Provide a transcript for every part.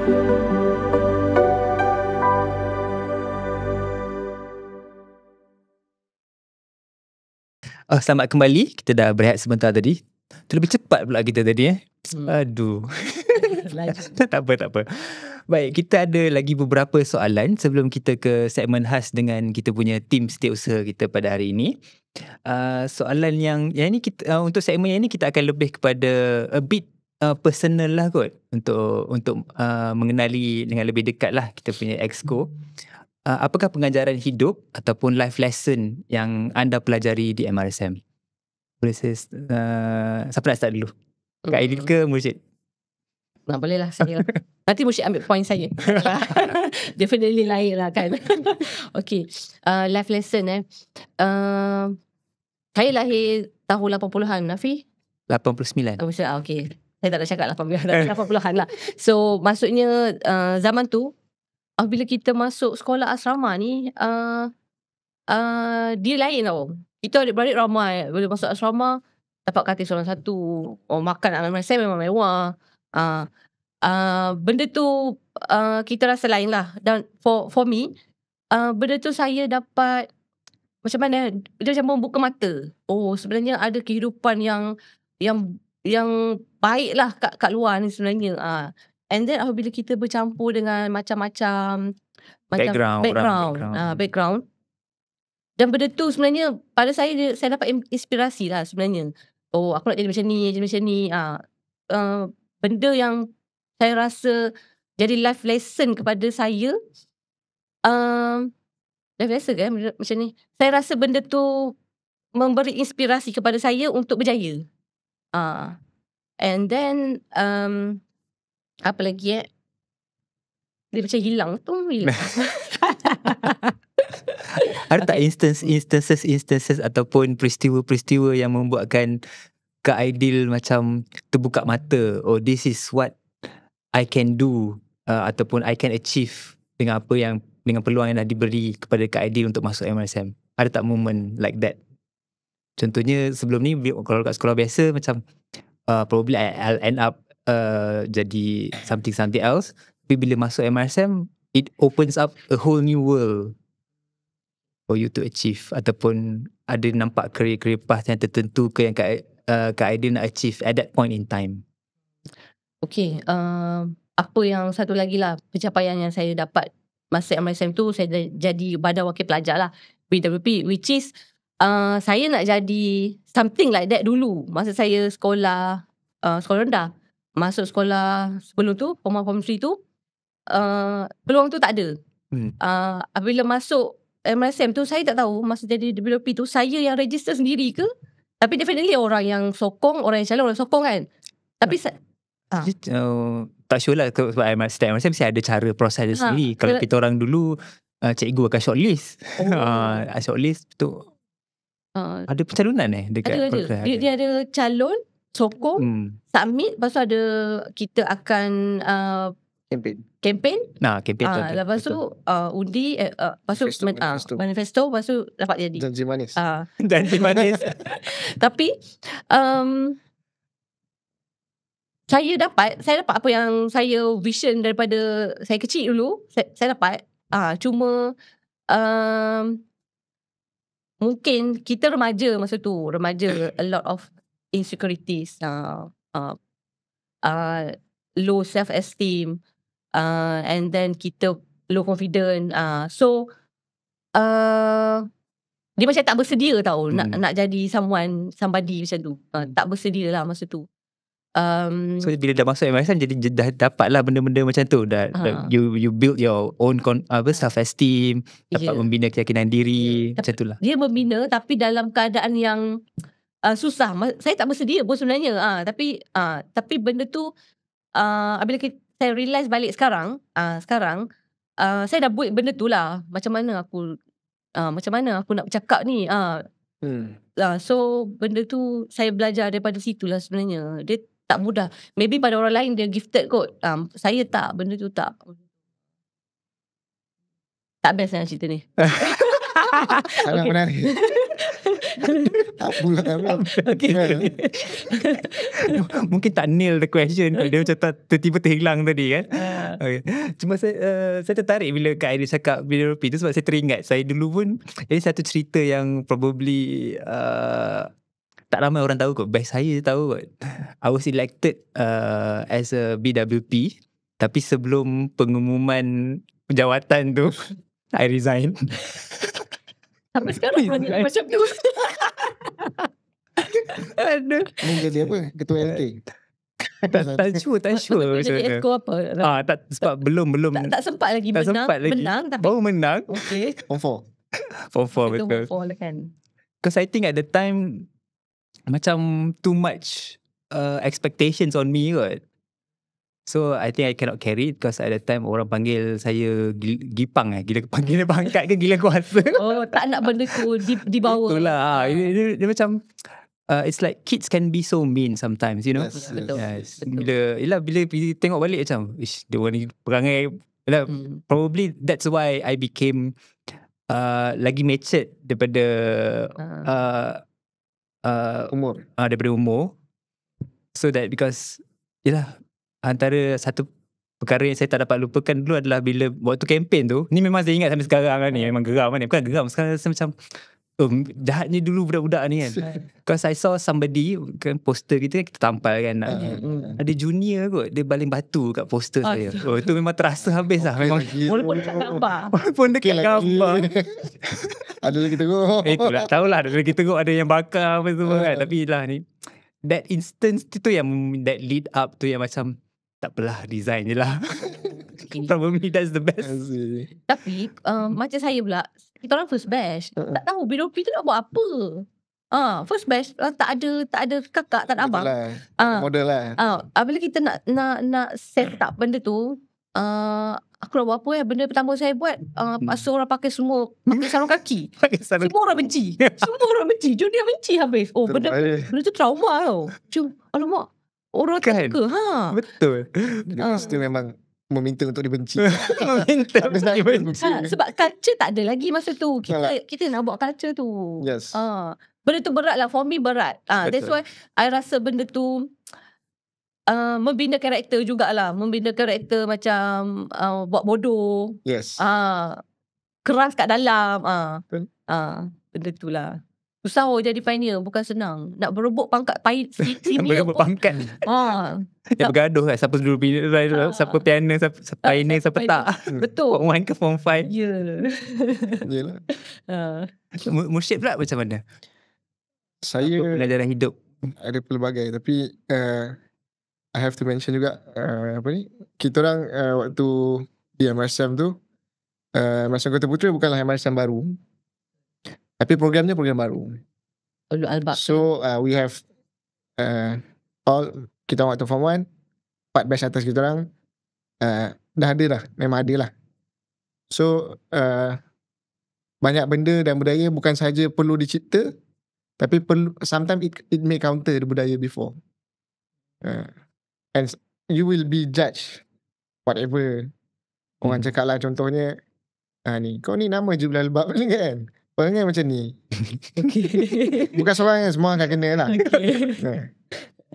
Selamat kembali. Kita dah berehat sebentar tadi. Terlebih cepat pula kita tadi Aduh. Tak apa. Baik, kita ada lagi beberapa soalan sebelum kita ke segmen khas dengan kita punya tim setiausaha kita pada hari ini. Soalan yang ni kita untuk segmen yang ni kita akan lebih kepada a bit personal lah kot, untuk mengenali dengan lebih dekat lah kita punya exco. Apakah pengajaran hidup ataupun life lesson yang anda pelajari di MRSM? Boleh siapa nak start dulu? Kak Aidil ke Mursyid? Boleh lah saya. Nanti Mursyid ambil point saya. Definitely lain lah kan. Okay. Life lesson saya lahir tahun 80-an, Nafi? 89. Okay. Saya tak nak cakap 80-an lah. So maksudnya zaman tu, bila kita masuk sekolah asrama ni, dia lain tau. Kita adik-beradik ramai. Bila masuk asrama, dapat katil seorang satu. Makan anak saya memang mewah. Benda tu kita rasa lain lah. Dan for me, benda tu saya dapat macam mana, dia macam membuka mata. Sebenarnya ada kehidupan yang baik lah kat luar ni sebenarnya. And then apabila kita bercampur dengan macam-macam background, dan benda tu sebenarnya pada saya dapat inspirasi lah sebenarnya. Aku nak jadi macam ni. Benda yang saya rasa jadi life lesson kepada saya. Life lesson kan macam ni. Saya rasa benda tu memberi inspirasi kepada saya untuk berjaya. And then apa lagi dia macam hilang. Ada tak instances ataupun peristiwa-peristiwa yang membuatkan Kak Aidil macam terbuka mata, this is what I can do, ataupun I can achieve dengan peluang yang dah diberi kepada Kak Aidil untuk masuk MRSM? Ada tak moment like that? Contohnya sebelum ni kalau kat sekolah biasa macam probably I'll end up jadi something else. Tapi bila masuk MRSM, it opens up a whole new world for you to achieve, ataupun ada nampak career path yang tertentu ke yang Kak Aidil nak achieve at that point in time. Okay, apa yang satu lagi lah pencapaian yang saya dapat masa MRSM tu, saya jadi Badan Wakil Pelajar lah, BWP, which is saya nak jadi something like that dulu masa saya sekolah rendah. Masuk sekolah sebelum tu, Form 3 tu, peluang tu tak ada. Apabila masuk MRSM tu, saya tak tahu masa jadi WP tu saya yang register sendiri ke, tapi definitely orang yang sokong, orang yang calon orang sokong kan. Tapi tak sure lah sebab MRSM mesti ada cara proses dia sendiri. Kalau kita orang dulu cikgu akan shortlist. Shortlist tu ada pencalonan dekat ada. Dia ada calon, sokong, submit, lepas tu ada kita akan Kempen. Lepas tu undi, lepas tu manifesto, lepas tu dapat jadi janji manis. Janji manis. Tapi saya dapat apa yang saya vision daripada saya kecil dulu, saya dapat. Cuma mungkin kita remaja masa tu, a lot of insecurities, low self esteem, and then kita low confident. So dia macam tak bersedia tau nak jadi somebody macam tu. Tak bersedia lah masa tu. So bila dah masuk MRSM jadi dah dapat lah benda-benda macam tu. You build your own self esteem, dapat membina keyakinan diri, macam tu lah. Dia membina tapi dalam keadaan yang susah. Saya tak bersedia pun sebenarnya. Tapi benda tu bila saya realise balik sekarang, saya dah buat benda tu lah. Macam mana aku nak bercakap ni. So benda tu saya belajar daripada situ lah sebenarnya. Dia tak mudah. Maybe pada orang lain dia gifted kot. Saya tak. Benda tu tak. Tak best lah cerita ni. Sangat menarik. Apa lah. Okay. Mungkin tak nail the question. Dia macam tiba-tiba terhilang tadi kan. Okay. Cuma saya tertarik bila Kak Iris cakap BWP tu, sebab saya teringat saya dulu pun ini satu cerita yang probably tak ramai orang tahu kot. Best saya tahu kot. I was elected as a BWP, tapi sebelum pengumuman jawatan tu I resign. Sampai sekarang macam tu. Aduh. Ni jadi apa? Ketua LT. Tak sure. Jadi esko apa? Tak, sebab belum Tak sempat lagi tak menang. sempat lagi. Menang tapi Baru menang. okay. Form 4. Form 4 Itu betul. fall kan. Because I think at the time macam too much expectations on me kot. So I think I cannot carry it, because at that time orang panggil saya gipang gila panggil pangkat ke gila kuasa. Oh, tak nak benda tu dibawa. Itulah. Dia macam it's like kids can be so mean sometimes, you know. Yes, Betul. Yes. Betul. Bila tengok balik macam, ish, dia orang ni perangai. Probably that's why I became lagi matured daripada Umur. daripada umur. So that because antara satu perkara yang saya tak dapat lupakan dulu adalah bila waktu kempen tu, ni memang saya ingat sampai sekarang lah ni, memang geram kan ni. Bukan geram, sekarang saya macam jahatnya dulu budak-budak ni kan. Because I saw somebody kan, poster kita tampal kan, ada junior kot, dia baling batu kat poster saya. Oh, itu memang terasa habis lah. Memang Walaupun dekat gambar. walaupun dekat gambar. Ada lagi teruk. Itulah, tahulah ada lagi teruk, ada yang bakar apa semua kan. Tapi lah ni, that instance tu yang that lead up tu yang macam tak apalah, resign je lah. Probably that's the best. Tapi macam saya pula, kita orang first batch, tak tahu BWP tu nak buat apa. First batch tak ada kakak, tak ada abang. Model lah. Bila kita nak set up benda tu, aku nak buat apa benda pertama saya buat, pasal orang pakai sarung kaki. Semua orang benci. Semua orang benci. Junior benci habis. Oh, benda tu trauma tau. Alamak, orang tak suka. Betul. Itu memang meminta untuk dibenci. Meminta untuk dibenci. Sebab culture tak ada lagi masa tu. Kita nak buat culture tu. Yes. Benda tu berat lah. For me berat. That's why I rasa benda tu membina karakter jugalah. Membina karakter macam buat bodoh. Yes. Keras kat dalam. Betul. Benda tu lah. Susah jadi pioneer. Bukan senang. Nak berebut pangkat senior Berebut pun. pangkat. Dia bergaduh kan, siapa dulu siapa piano, siapa pioneer, siapa tak. Betul. Form 1 ke Form 5. Ya. Yelah. Mursyid pula macam mana? Saya Pengajaran hidup. ada pelbagai, tapi I have to mention juga kita orang waktu di MRSM tu, MRSM Kota Putra bukanlah MRSM baru, tapi programnya program baru. Ulul Albab. So we have all kita waktu Form 1 4 batch atas kita orang dah ada dah, memang ada lah. So banyak benda dan budaya bukan sahaja perlu dicipta, tapi perlu, sometimes it may counter the budaya before. And you will be judged whatever orang cakap lah. Contohnya ni, kau ni nama je Ulul Albab kan, perangai macam ni. Bukan seorang yang semua akan kena lah.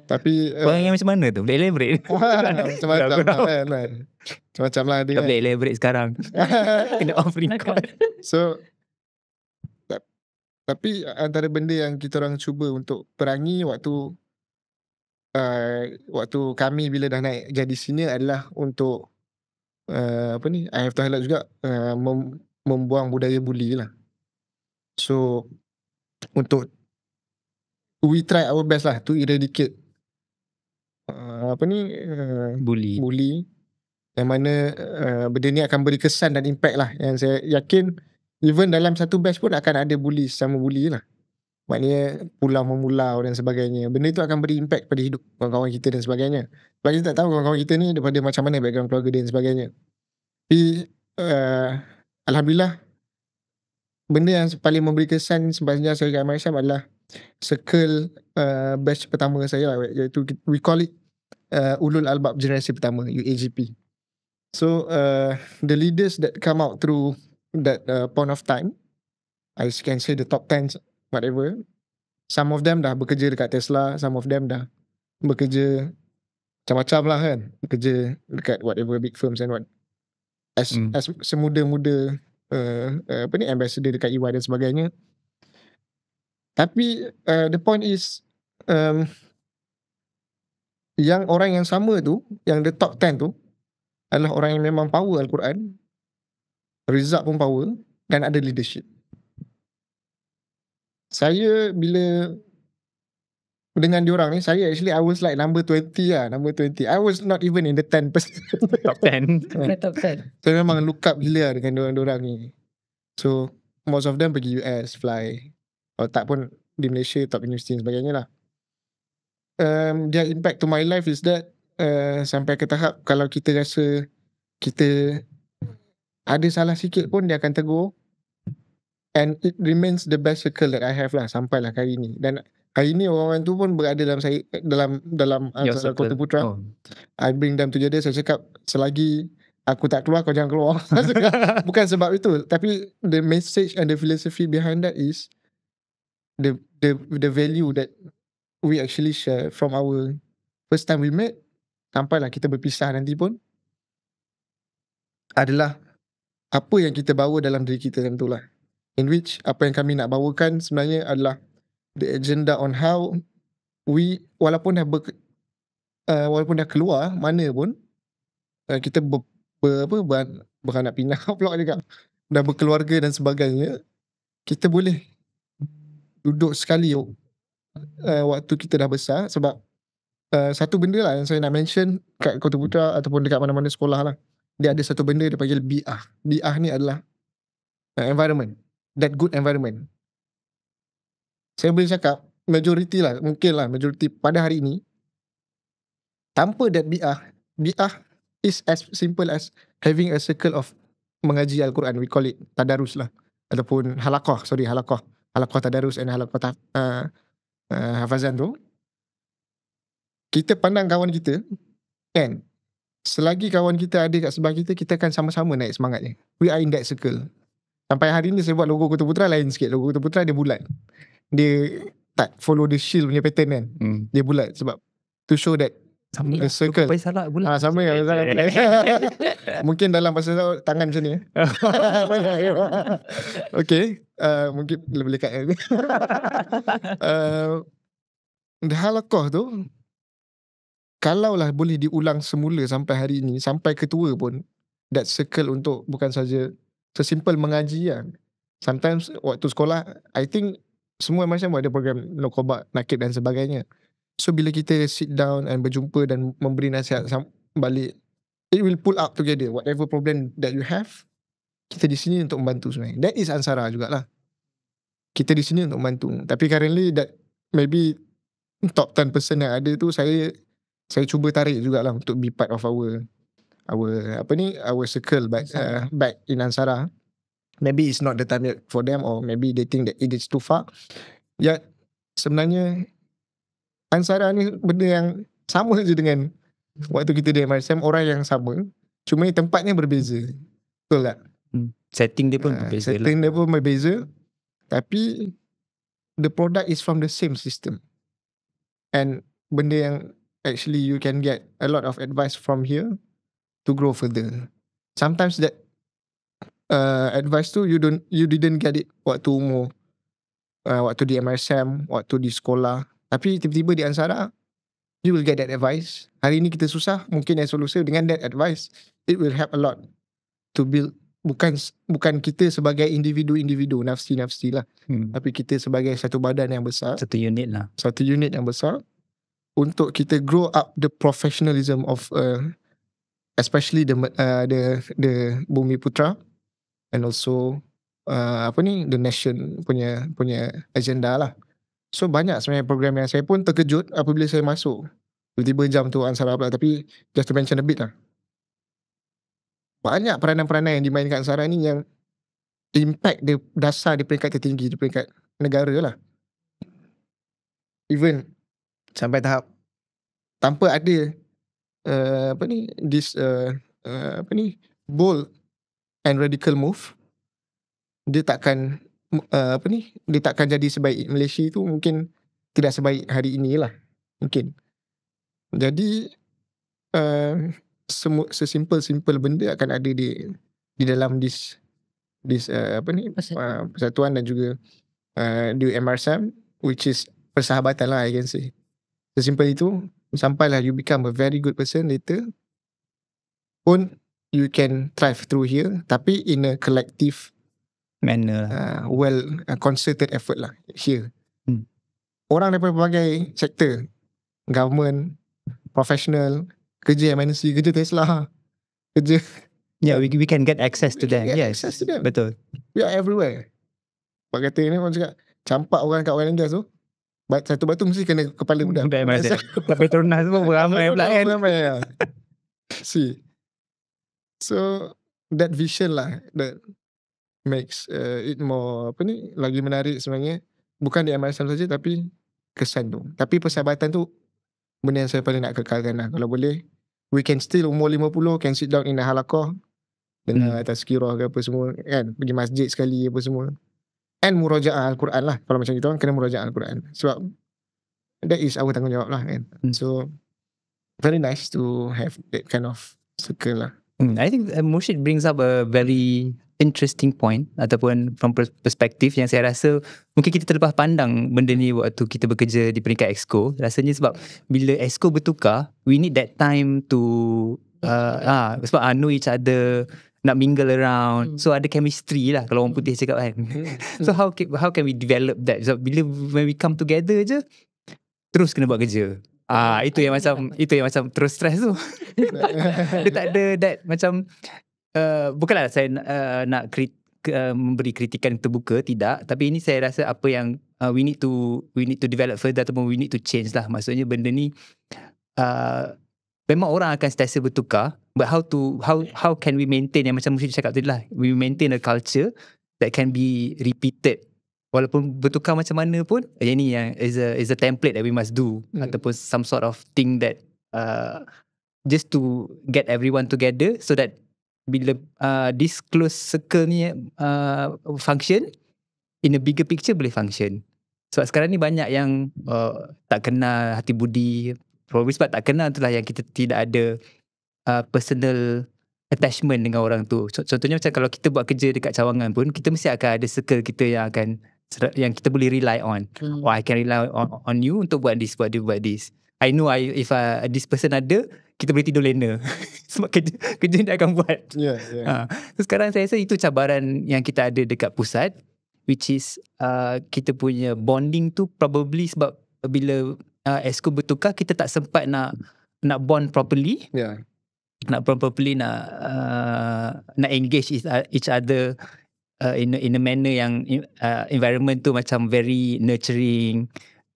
Tapi Perangai macam mana tu? Boleh elaborate? Macam-macam lah dia Tak boleh elaborate sekarang. Kena off record. So tapi antara benda yang kita orang cuba untuk perangi waktu kami bila dah naik jadi senior adalah untuk I have to highlight juga, membuang budaya bully lah. So we try our best lah to eradicate bully, yang mana benda ni akan beri kesan dan impact lah, yang saya yakin even dalam satu batch pun akan ada bully sama bully lah. Maknanya pulau-memulau dan sebagainya. Benda itu akan beri impact pada hidup kawan-kawan kita dan sebagainya. Sebab kita tak tahu kawan-kawan kita ni daripada macam mana background keluarga dia dan sebagainya. Tapi Alhamdulillah, benda yang paling memberi kesan sebenarnya saya kat MRSM adalah circle batch pertama saya lah, iaitu we call it Ulul Albab generasi pertama, UAGP. So the leaders that come out through that point of time, I can say the top 10 whatever. Some of them dah bekerja dekat Tesla, some of them dah bekerja macam-macam lah kan, bekerja dekat whatever big firms and what, as semuda-muda ambassador dekat EY dan sebagainya. Tapi the point is, yang orang yang sama tu, yang the top 10 tu adalah orang yang memang power Al-Quran, result pun power, dan ada leadership. Saya bila dengan diorang ni, saya actually I was like number 20 lah, number 20. I was not even in the 10%. Top 10. Top 10. Saya memang look up gila dengan diorang ni. So most of them pergi US, fly. Kalau tak pun di Malaysia, top university dan sebagainya lah. Their impact to my life is that sampai ke tahap kalau kita rasa kita ada salah sikit pun dia akan tegur, and it remains the best circle that I have lah sampailah hari ni. Dan hari ni orang-orang tu pun berada dalam saya, dalam Ansara Kota Putra. I bring them together. Saya cakap selagi aku tak keluar, kau jangan keluar. Bukan sebab itu, tapi the message and the philosophy behind that is the value that we actually share from our first time we met sampailah kita berpisah nanti pun, adalah apa yang kita bawa dalam diri kita tentulah. In which apa yang kami nak bawakan sebenarnya adalah the agenda on how we, walaupun dah keluar mana pun, kita beranak pinak pula juga, dah berkeluarga dan sebagainya, kita boleh duduk sekali waktu kita dah besar. Sebab satu benda lah yang saya nak mention kat Kota Putra ataupun dekat mana-mana sekolah lah, dia ada satu benda dia panggil bi'ah. Bi'ah ni adalah environment, that good environment. Saya boleh cakap majority lah, mungkin lah majority pada hari ini, tanpa that bi'ah is as simple as having a circle of mengaji Al-Quran. We call it tadarus lah, ataupun halaqah tadarus and halaqah hafazan tu. Kita pandang kawan kita kan, selagi kawan kita ada kat sebelah kita, kita akan sama-sama naik semangatnya. We are in that circle. Sampai hari ni saya buat logo Kota Putra lain sikit. Logo Kota Putra dia bulat, dia tak follow the shield punya pattern kan. Dia bulat sebab to show that sama the circle. Salah bulat. Sama yang mungkin dalam bahasa tangan macam ni. Okay, mungkin boleh kat the halaqah tu, kalaulah boleh diulang semula sampai hari ini, sampai ketua pun, that circle untuk bukan saja sesimpel mengaji lah. Sometimes waktu sekolah, I think semua macam ada program Nokobak, Nakib dan sebagainya. So bila kita sit down and berjumpa dan memberi nasihat balik, it will pull up together whatever problem that you have. Kita di sini untuk membantu sebenarnya. That is Ansara jugalah. Kita di sini untuk membantu. Tapi currently that maybe top 10% yang ada tu, saya cuba tarik jugalah untuk be part of our circle back in Ansara. Maybe it's not the time yet for them, or maybe they think that it is too far. Ya, sebenarnya Ansara ni benda yang sama je dengan waktu kita di MRSM, orang yang sama, cuma tempatnya berbeza. Betul tak? Setting dia pun berbeza. Setting dia pun berbeza, tapi the product is from the same system. And benda yang actually you can get a lot of advice from here to grow further. Sometimes that advice tu you didn't get it waktu umur, waktu di MRSM, waktu di sekolah. Tapi tiba-tiba di Ansara, you will get that advice. Hari ni kita susah, mungkin yang solusi dengan that advice, it will help a lot to build. Bukan kita sebagai individu nafsi lah, tapi kita sebagai satu badan yang besar, satu unit yang besar, untuk kita grow up the professionalism of especially the Bumi Putra, and also the nation punya agenda lah. So banyak sebenarnya program yang saya pun terkejut apabila saya masuk, tiba-tiba jam tu Ansara pula. Tapi just to mention a bit lah, banyak peranan-peranan yang dimainkan Ansara ni yang impact dia dasar di peringkat tertinggi, di peringkat negara lah. Even sampai tahap tanpa ada bold and radical move, dia takkan dia takkan jadi sebaik Malaysia tu, mungkin tidak sebaik hari inilah mungkin. Jadi sesimpel benda akan ada di dalam this persatuan dan juga di MRSAM, which is persahabatan lah, I can say. Sesimpel itu, sampailah you become a very good person later pun you can thrive through here, tapi in a collective manner concerted effort lah here. Orang daripada berbagai sektor, government, professional, kerja MNC, kerja Tesla, kerja we can get access to them. Yes, access to them. betul. We are everywhere. Pak kata ni, orang cakap campak orang kat oil and gas tu, satu batu mesti kena kepala budak. Tapi Petronas semua beramai pula kan. See, so that vision lah that makes it more lagi menarik sebenarnya. Bukan di MRSAM saja, tapi kesan tu. Tapi persahabatan tu benda yang saya paling nak kekalkan lah. Kalau boleh, we can still umur 50 can sit down in a halaqah dengar tazkirah ke apa semua kan, pergi masjid sekali apa semua, and murajaah Al-Quran lah. Kalau macam itu kan, kena murajaah Al-Quran, sebab that is our tanggungjawab lah kan. So very nice to have that kind of circle lah. I think Murshid brings up a very interesting point, ataupun from perspektif yang saya rasa mungkin kita terlepas pandang benda ni waktu kita bekerja di peringkat Exco. Rasanya sebab bila Exco bertukar, we need that time to sebab know each other, nak mingle around, so ada chemistry lah kalau orang putih cakap kan. So how can we develop that? So bila when we come together je, terus kena buat kerja. Itu yang macam terus stress tu. Dia tak ada that macam bukanlah saya nak memberi kritikan terbuka, tidak, tapi ini saya rasa apa yang we need to develop further, ataupun we need to change lah. Maksudnya benda ni memang orang akan sentiasa bertukar, but how can we maintain yang macam Murshid cakap tadi lah, we maintain a culture that can be repeated walaupun bertukar macam mana pun. Yang ni yang is a template that we must do, ataupun some sort of thing that just to get everyone together, so that bila this close circle ni function, in a bigger picture boleh function. Sebab sekarang ni banyak yang tak kenal hati budi, probably sebab tak kenal itulah yang kita tidak ada personal attachment dengan orang tu. Contohnya macam kalau kita buat kerja dekat cawangan pun, kita mesti akan ada circle kita yang kita boleh rely on. I can rely on you untuk buat this, buat this. I know if this person ada, kita boleh tidur lena. Sebab kerja dia akan buat. So sekarang saya rasa itu cabaran yang kita ada dekat pusat, which is kita punya bonding tu probably sebab bila Exco bertukar, kita tak sempat nak bond properly. Nak bond properly, nak engage each other in a manner yang environment tu macam very nurturing,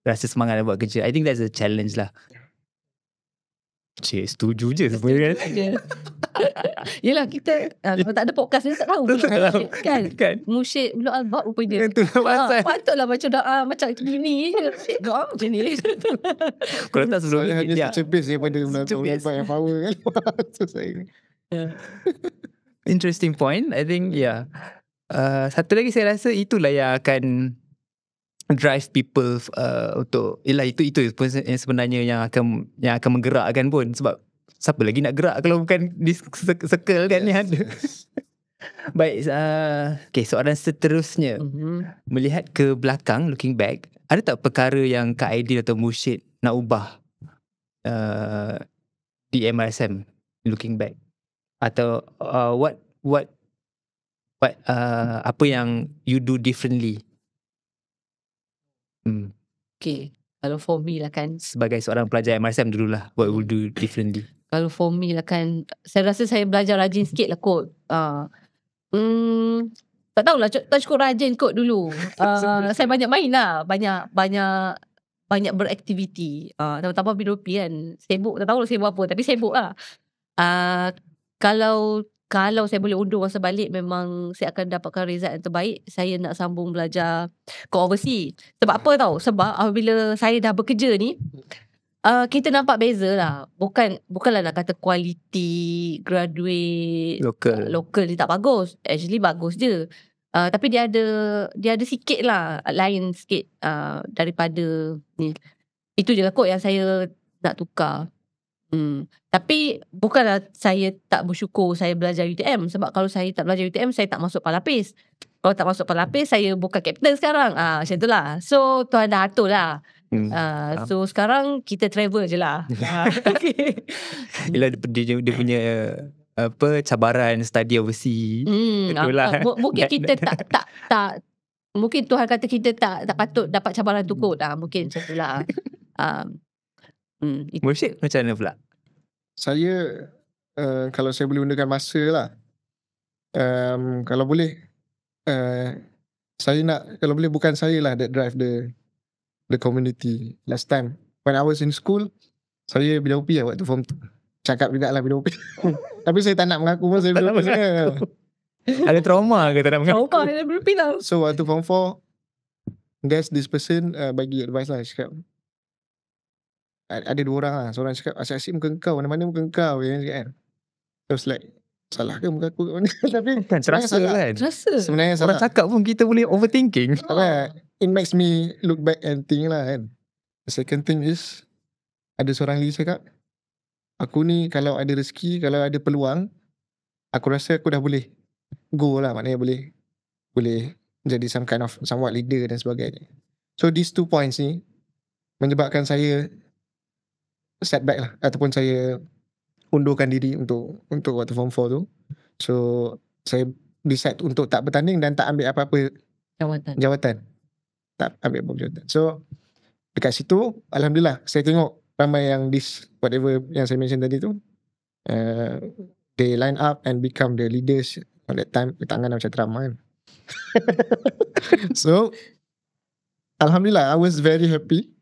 rasa semangat nak buat kerja. I think that's a challenge lah. Cik, setuju je sebenarnya kan. Yelah, kita kalau tak ada podcast ni tak tahu kan. Murshid Ulul Albab rupanya. Patutlah baca doa macam ni je. Doa macam ni. Kalau tak suruh saya hanya secebis daripada Ulul yang power kan. So saya interesting point. I think satu lagi saya rasa itulah yang akan drive people untuk itu yang sebenarnya yang akan menggerakkan pun. Sebab siapa lagi nak gerak kalau bukan di circle kan yang ada. Baik, soalan seterusnya. Melihat ke belakang, looking back, ada tak perkara yang Kak Aidil atau Murshid nak ubah di MRSAM looking back? Atau what apa yang you do differently? Okay, kalau for me lah kan, sebagai seorang pelajar MRSAM dululah, what will do differently? Kalau for me lah kan, saya rasa saya belajar rajin sikit lah kot. Tak tahulah, tak cukup rajin kot dulu. Saya banyak main lah, banyak beraktiviti. Tambah-tambah BDOP kan, sibuk, tak tahulah sibuk apa, tapi sibuk lah. Kalau saya boleh undur masa balik, memang saya akan dapatkan result yang terbaik. Saya nak sambung belajar ke overseas. Sebab apa tahu? Sebab apabila saya dah bekerja ni, kita nampak beza lah. Bukanlah nak kata kualiti graduate lokal ni tak bagus. Actually bagus je. Tapi dia ada sikit lah lain sikit daripada ni. Itu je lah kot yang saya nak tukar. Tapi bukanlah saya tak bersyukur saya belajar UTM. Sebab kalau saya tak belajar UTM, saya tak masuk Palapis. Kalau tak masuk Palapis, saya bukan kapten sekarang. Macam tu lah. So Tuhan dah atur lah. So sekarang kita travel je lah. Okay. Yelah dia punya cabaran study overseas. Itulah. Mungkin kita tak mungkin Tuhan kata kita tak patut dapat cabaran tu kot. Mungkin macam tu lah. Mursyid macam mana pula? Saya kalau saya boleh gunakan masa lah, kalau boleh saya nak, kalau boleh bukan saya lah that drive the community. Last time when I was in school, saya BWP lah waktu form 2. Cakap juga lah BWP. Tapi saya tak nak mengaku pun saya BWP. Ada trauma ke tak nak mengaku? Trauma dia BWP lah. So waktu form 4, guess this person bagi advice lah. Cakap ada 2 orang lah. Seorang cakap asyik-asyik muka kau, mana-mana muka kau kan. Terus like, salah ke muka aku? Tapi kan terasa kan. Sebenarnya salah. Orang cakap pun kita boleh overthinking. It makes me look back and think lah kan. The second thing is, ada seorang lagi cakap, aku ni kalau ada rezeki, kalau ada peluang, aku rasa aku dah boleh go lah. Maknanya boleh jadi some kind of somewhat leader dan sebagainya. So these 2 points ni menyebabkan saya setback lah, ataupun saya undurkan diri untuk waktu form 4 tu. So saya decide untuk tak bertanding dan tak ambil apa-apa jawatan. Tak ambil apa-apa jawatan. So dekat situ alhamdulillah saya tengok ramai yang this whatever yang saya mention tadi tu, they line up and become the leaders on that time. Tangan macam Trump kan. So alhamdulillah I was very happy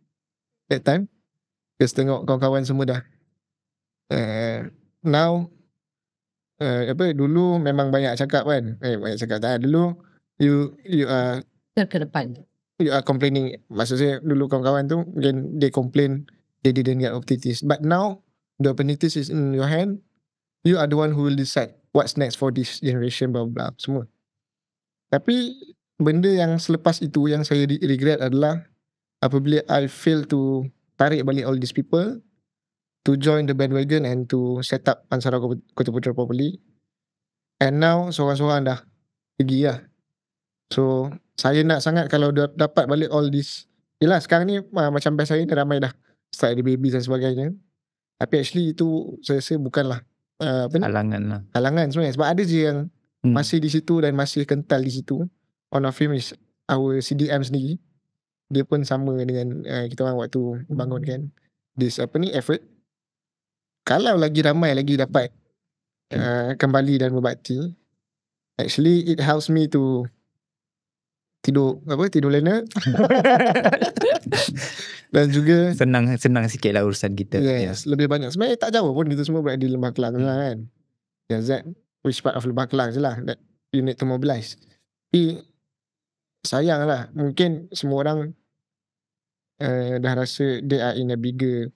that time. Because tengok kawan-kawan semua dah now dulu memang banyak cakap kan. Banyak cakap tak. Dulu you are ke depan. You are complaining. Maksud saya dulu kawan-kawan tu then they complain they didn't get opportunities. But now the opportunities is in your hand. You are the one who will decide what's next for this generation, blah blah semua. Tapi benda yang selepas itu yang saya regret adalah apabila I fail to tarik balik all these people to join the bandwagon and to set up Pansara Kota Putra properly. And now seorang-seorang dah pergi lah. So saya nak sangat kalau dapat balik all this. Yelah sekarang ni macam best saya ni ramai dah start ada babies dan sebagainya. Tapi actually itu saya rasa bukanlah halangan lah. Halangan sebenarnya. Sebab ada je yang masih di situ dan masih kental di situ. One of him is our CDM sendiri. Dia pun sama dengan kita orang waktu bangunkan this effort. Kalau lagi ramai lagi dapat kembali dan berbakti, actually it helps me to tidur lena. Dan juga senang sikit lah urusan kita. Yes, lebih banyak. Sebenarnya tak jauh pun kita semua berada di Lembah Kelang lah kan. That which part of Lembah Kelang je lah that you need to mobilize. Tapi sayang lah, mungkin semua orang dah rasa they are in a bigger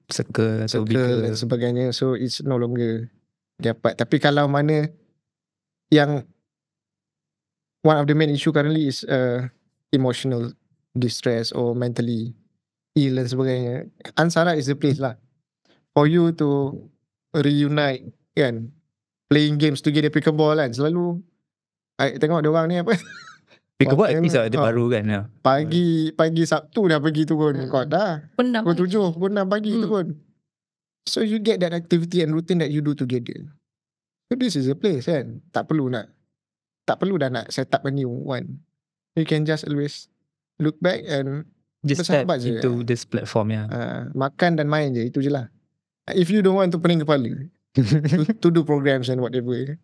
circle dan sebagainya. So it's no longer dapat. Tapi kalau mana yang one of the main issue currently is emotional distress or mentally ill dan sebagainya, Ansara is the place lah for you to reunite kan, playing games together, pickleball kan. Selalu I tengok dia orang ni apa pickleball episode ada baru kan ya. Pagi Sabtu dah pergi turun kot dah. Pukul 7 pukul 6 pagi turun. So you get that activity and routine that you do together. So this is a place kan. Tak perlu dah nak set up a new one. You can just always look back and just step into this platform ya. Makan dan main je, itu je lah. If you don't want to pening kepala to do programs and whatever,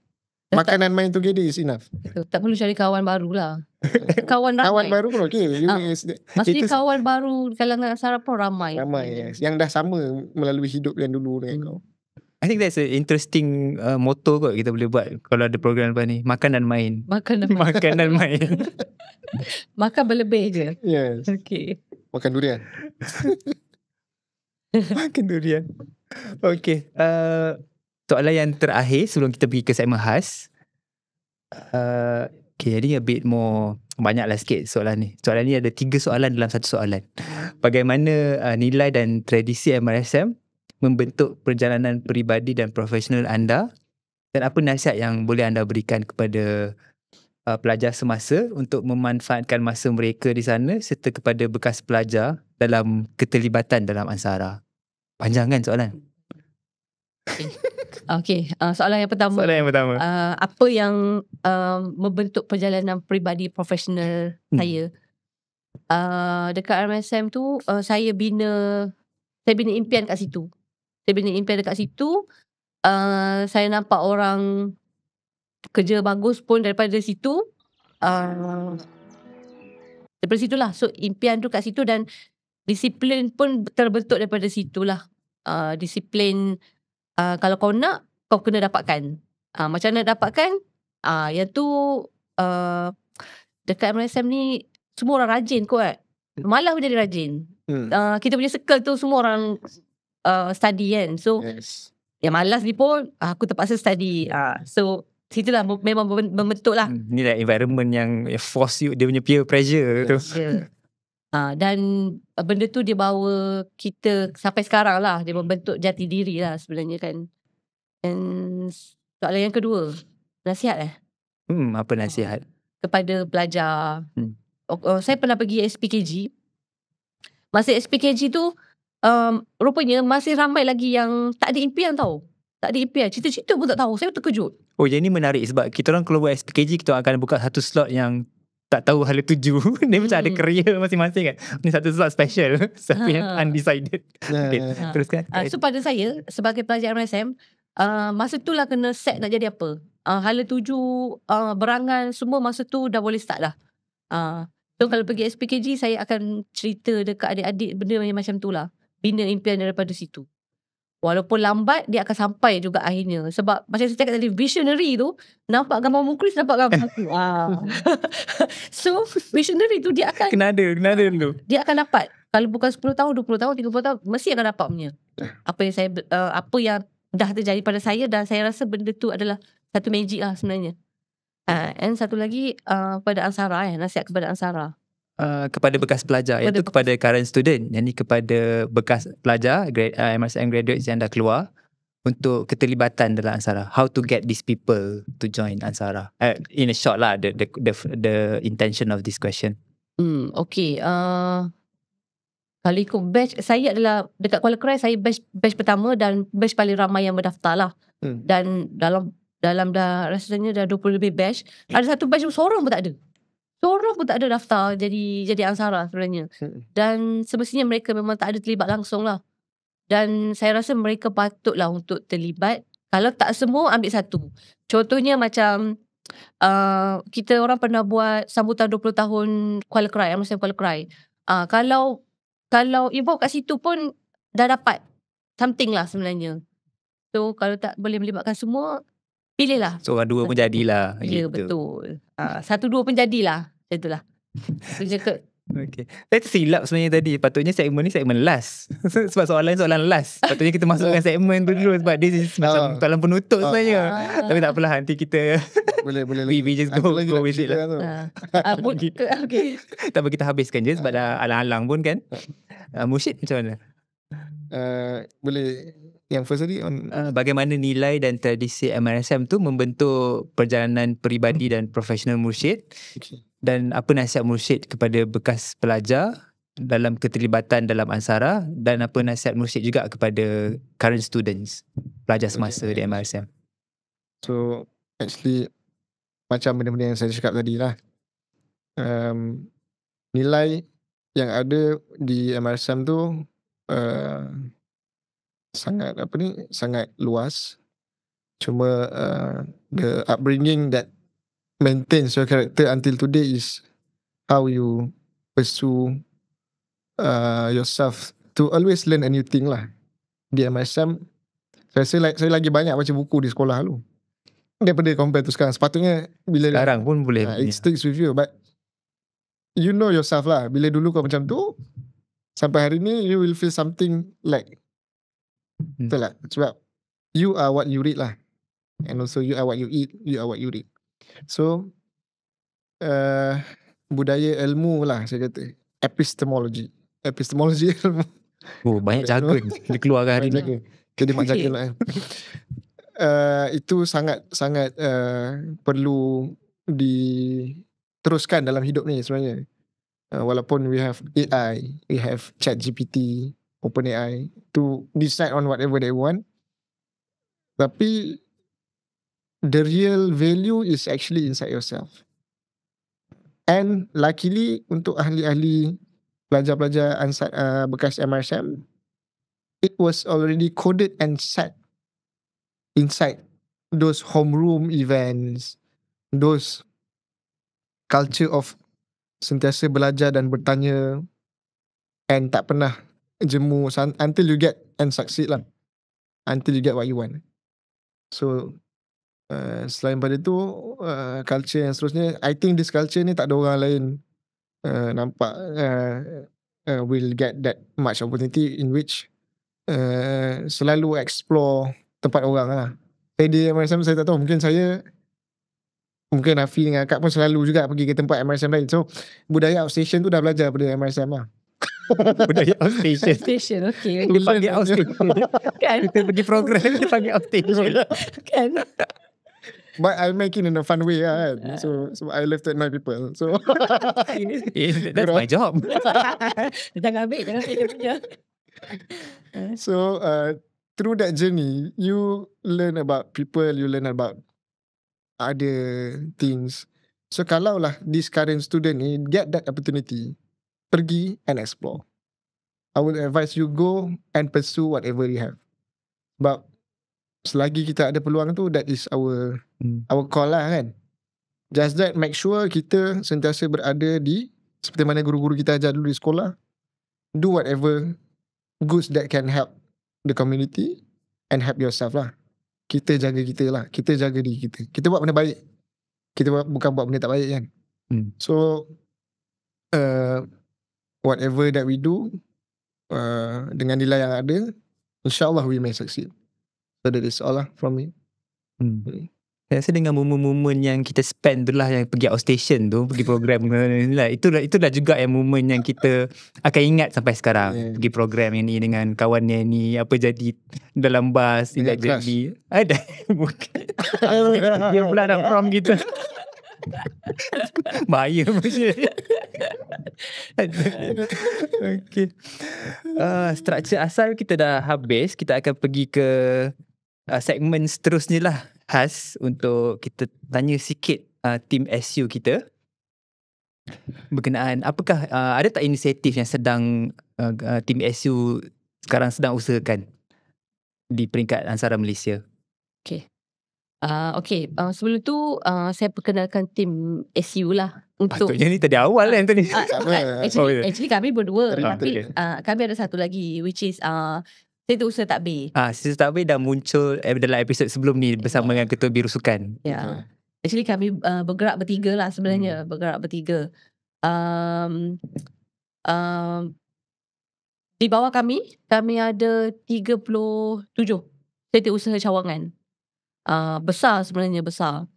makan dan main together is enough. Tak perlu cari kawan baru lah. Kawan baru pun okay. Maksudnya kawan baru kalangan Ansara pun ramai. Yes. Yang dah sama melalui hidup yang dulu dengan kau. I think that's an interesting motto kot kita boleh buat kalau ada program lepas ni. Makan dan main. Makan dan main. Makan berlebih je. Yes. Okay. Makan durian. Makan durian. Okay. Soalan yang terakhir sebelum kita pergi ke segmen khas. Okay, jadi a bit more banyaklah sikit soalan ni. Soalan ni ada 3 soalan dalam satu soalan. Bagaimana nilai dan tradisi MRSM membentuk perjalanan peribadi dan profesional anda, dan apa nasihat yang boleh anda berikan kepada pelajar semasa untuk memanfaatkan masa mereka di sana serta kepada bekas pelajar dalam keterlibatan dalam Ansara? Panjang kan soalan? Okay, soalan yang pertama. Apa yang membentuk perjalanan peribadi profesional saya? Dekat RMSM tu saya bina impian kat situ. Saya nampak orang kerja bagus pun daripada situ. Daripada situlah. So impian tu kat situ, dan disiplin pun terbentuk daripada situlah. Disiplin, kalau kau nak, kau kena dapatkan. Macam mana dapatkan? Yang tu dekat MRSM ni semua orang rajin kot. Malah pun jadi rajin. Kita punya circle tu semua orang study kan. So yang malas ni pun aku terpaksa study. So situlah memang membentuk lah. Ni lah environment yang force you, dia punya peer pressure tu. Dan benda tu dia bawa kita sampai sekarang lah. Dia membentuk jati diri lah sebenarnya kan. Dan soalan yang kedua, nasihat apa nasihat? Kepada pelajar. Saya pernah pergi SPKG. Masa SPKG tu rupanya masih ramai lagi yang tak ada impian tau. Tak ada impian, cita-cita pun tak tahu. Saya terkejut. Oh, jadi ni menarik sebab kita orang kalau buat SPKG, kita akan buka satu slot yang tak tahu hala tuju. Dia macam ada career masing-masing kan. Ni satu slot special. Siapa yang undecided. Teruskan. So pada saya sebagai pelajar MSM, masa tu lah kena set nak jadi apa. Hala tuju, berangan, semua masa tu dah boleh start lah. So kalau pergi SPKG, saya akan cerita dekat adik-adik benda yang macam tu lah. Bina impian daripada situ. Walaupun lambat, dia akan sampai juga akhirnya. Sebab macam saya cakap tadi, visionary tu nampak gambar Mukris, nampak gambar aku. So visionary tu dia akan kena ada dulu. Dia akan dapat. Kalau bukan 10 tahun, 20 tahun, 30 tahun, mesti akan dapat punya. Apa yang dah terjadi pada saya, dan saya rasa benda tu adalah satu magic lah sebenarnya. And satu lagi pada Ansara, nasihat kepada Ansara. Kepada bekas pelajar, iaitu kepada current student, yang ni kepada bekas pelajar MRSM graduates yang dah keluar, untuk keterlibatan dalam Ansara. How to get these people to join Ansara? In a short lah, the intention of this question. Okay. Kalau ikut batch, saya adalah dekat Kuala Krai, saya batch pertama dan batch paling ramai yang berdaftar lah. Dan dalam dah rasanya dah 20 lebih batch, ada satu batch seorang pun tak ada. Seorang pun tak ada daftar jadi Ansara sebenarnya. Dan semestinya mereka memang tak ada terlibat langsung lah. Dan saya rasa mereka patutlah untuk terlibat. Kalau tak semua, ambil satu. Contohnya macam kita orang pernah buat sambutan 20 tahun Kuala Krai, MSM Kuala Krai. Kalau involve kat situ pun dah dapat something lah sebenarnya. So kalau tak boleh melibatkan semua, pilihlah. So orang dua pun jadilah. Ya, betul. 1-2 pun jadilah. Macam itulah. Okay. Saya tersilap sebenarnya tadi. Patutnya segmen ni segmen last. Sebab soalan last. Patutnya kita masukkan segmen tu dulu. Sebab this is macam soalan penutup sebenarnya. Tapi tak apalah, nanti kita boleh we just go with it lah. Okay. Tak apa, kita habiskan je sebab dah alang-alang pun kan. Mursyid macam mana? Boleh yang first tadi on bagaimana nilai dan tradisi MRSM tu membentuk perjalanan peribadi dan profesional Mursyid. Dan apa nasihat Mursyid kepada bekas pelajar dalam keterlibatan dalam Ansara, dan apa nasihat Mursyid juga kepada current students, pelajar semasa di MRSM. So actually macam benda-benda yang saya cakap tadi lah, nilai yang ada di MRSM tu sangat luas. Cuma the upbringing that maintains your character until today is how you pursue yourself to always learn a new thing lah. Di MSM saya lagi banyak baca buku di sekolah dulu daripada compare tu sekarang. Sepatutnya bila sekarang pun boleh it sticks with you, but you know yourself lah. Bila dulu kau macam tu, sampai hari ni you will feel something like betul lah. Sebab you are what you read lah. And also you are what you eat, you are what you read. So budaya ilmu lah saya kata. Epistemology ilmu. Oh, banyak Budaya jargon dia keluarkan hari Mak ni. jaga. Jadi mak jaga lah kan. Itu sangat perlu diteruskan dalam hidup ni sebenarnya. Walaupun we have AI, we have ChatGPT, OpenAI to decide on whatever they want, tapi the real value is actually inside yourself. And luckily untuk ahli-ahli pelajar-pelajar bekas MRSM, it was already coded and set inside those homeroom events, those culture of sentiasa belajar dan bertanya and tak pernah jemu until you get and succeed lah, until you get what you want. So selain pada tu culture yang seterusnya, I think this culture ni tak ada orang lain nampak will get that much opportunity in which selalu explore tempat orang lah. Saya di MRSM saya tak tahu, mungkin Hafi dengan Akak pun selalu juga pergi ke tempat MRSM lain. So budaya outstation tu dah belajar pada MRSM lah. Budaya outstation. Station, okay. Dia panggil outstation. Kan? Kita pergi program dia panggil outstation. Kan? But I make it in a fun way lah kan. So I love to annoy people. So That's my job. Jangan ambil dia punya. So through that journey, you learn about people, you learn about other things. So kalau lah this current student ni get that opportunity, pergi and explore. I would advise you go and pursue whatever you have. Sebab selagi kita ada peluang tu, that is our call lah kan. Just that make sure kita sentiasa berada di seperti mana guru-guru kita ajar dulu di sekolah. Do whatever goods that can help the community and help yourself lah. Kita jaga kita lah. Kita jaga diri kita. Kita buat benda baik. Kita bukan buat benda tak baik kan. So whatever that we do, dengan nilai yang ada, insyaAllah we may succeed. So that is all lah from me. Saya rasa dengan momen-momen yang kita spend tu lah, yang pergi outstation tu, pergi program ni lah, itulah juga yang momen yang kita akan ingat sampai sekarang. Pergi program yang ni dengan kawan yang ni, apa jadi dalam bas, tidak jadi. Ada. Bukan. Dia pula nak prom kita. Bahaya macam. Okay. Struktur asal kita dah habis. Kita akan pergi ke segmen seterusnya lah, khas untuk kita tanya sikit tim SU kita berkenaan apakah ada tak inisiatif yang sedang tim SU sekarang sedang usahakan di peringkat Ansara Malaysia. Sebelum tu saya perkenalkan tim SU lah. Untuk patutnya ni tadi awal kan tadi. Actually kami berdua, tapi kami ada satu lagi, which is Setiausaha Takbir. Setiausaha Takbir dah muncul dalam episod sebelum ni bersama dengan Ketua Biro Sukan. Actually kami bergerak bertiga lah sebenarnya. Bergerak bertiga. Di bawah kami ada 37 setiausaha cawangan. Besar sebenarnya, besar.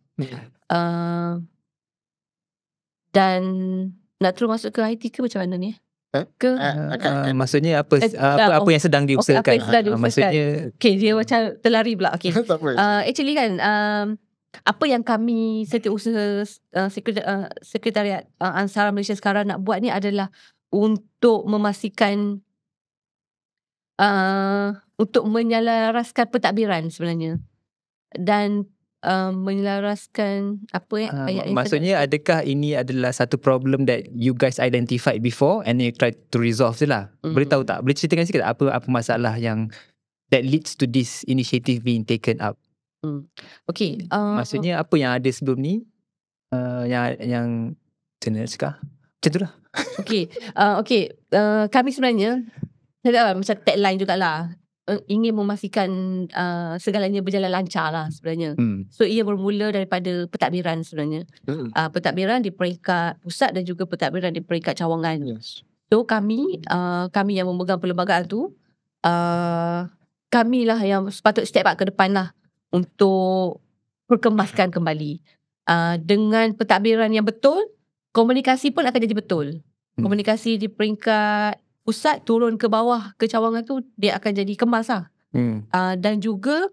Dan nak terus masuk ke IT ke macam mana ni? Maksudnya apa yang sedang diusahakan? Apa yang sedang diusahakan? Maksudnya dia macam terlari pula. Actually kan, apa yang kami Setiausaha Sekretariat Ansara Malaysia sekarang nak buat ni adalah untuk memastikan untuk menyelaraskan pentadbiran sebenarnya, dan menyelaraskan maksudnya adakah ini adalah satu problem that you guys identified before and you try to resolve je lah? Boleh tahu tak? Boleh ceritakan sikit apa masalah yang that leads to this initiative being taken up? Maksudnya apa yang ada sebelum ni yang macam mana cakap? Macam tu lah. Kami sebenarnya macam tagline jugalah, ingin memastikan segalanya berjalan lancar lah sebenarnya. So ia bermula daripada pentadbiran sebenarnya. Pentadbiran di peringkat pusat dan juga pentadbiran di peringkat cawangan. So kami yang memegang perlembagaan tu, kami lah yang sepatut step up ke depan lah untuk perkemaskan kembali. dengan pentadbiran yang betul, komunikasi pun akan jadi betul. Komunikasi di peringkat pusat turun ke bawah ke cawangan tu dia akan jadi kemas lah. Dan juga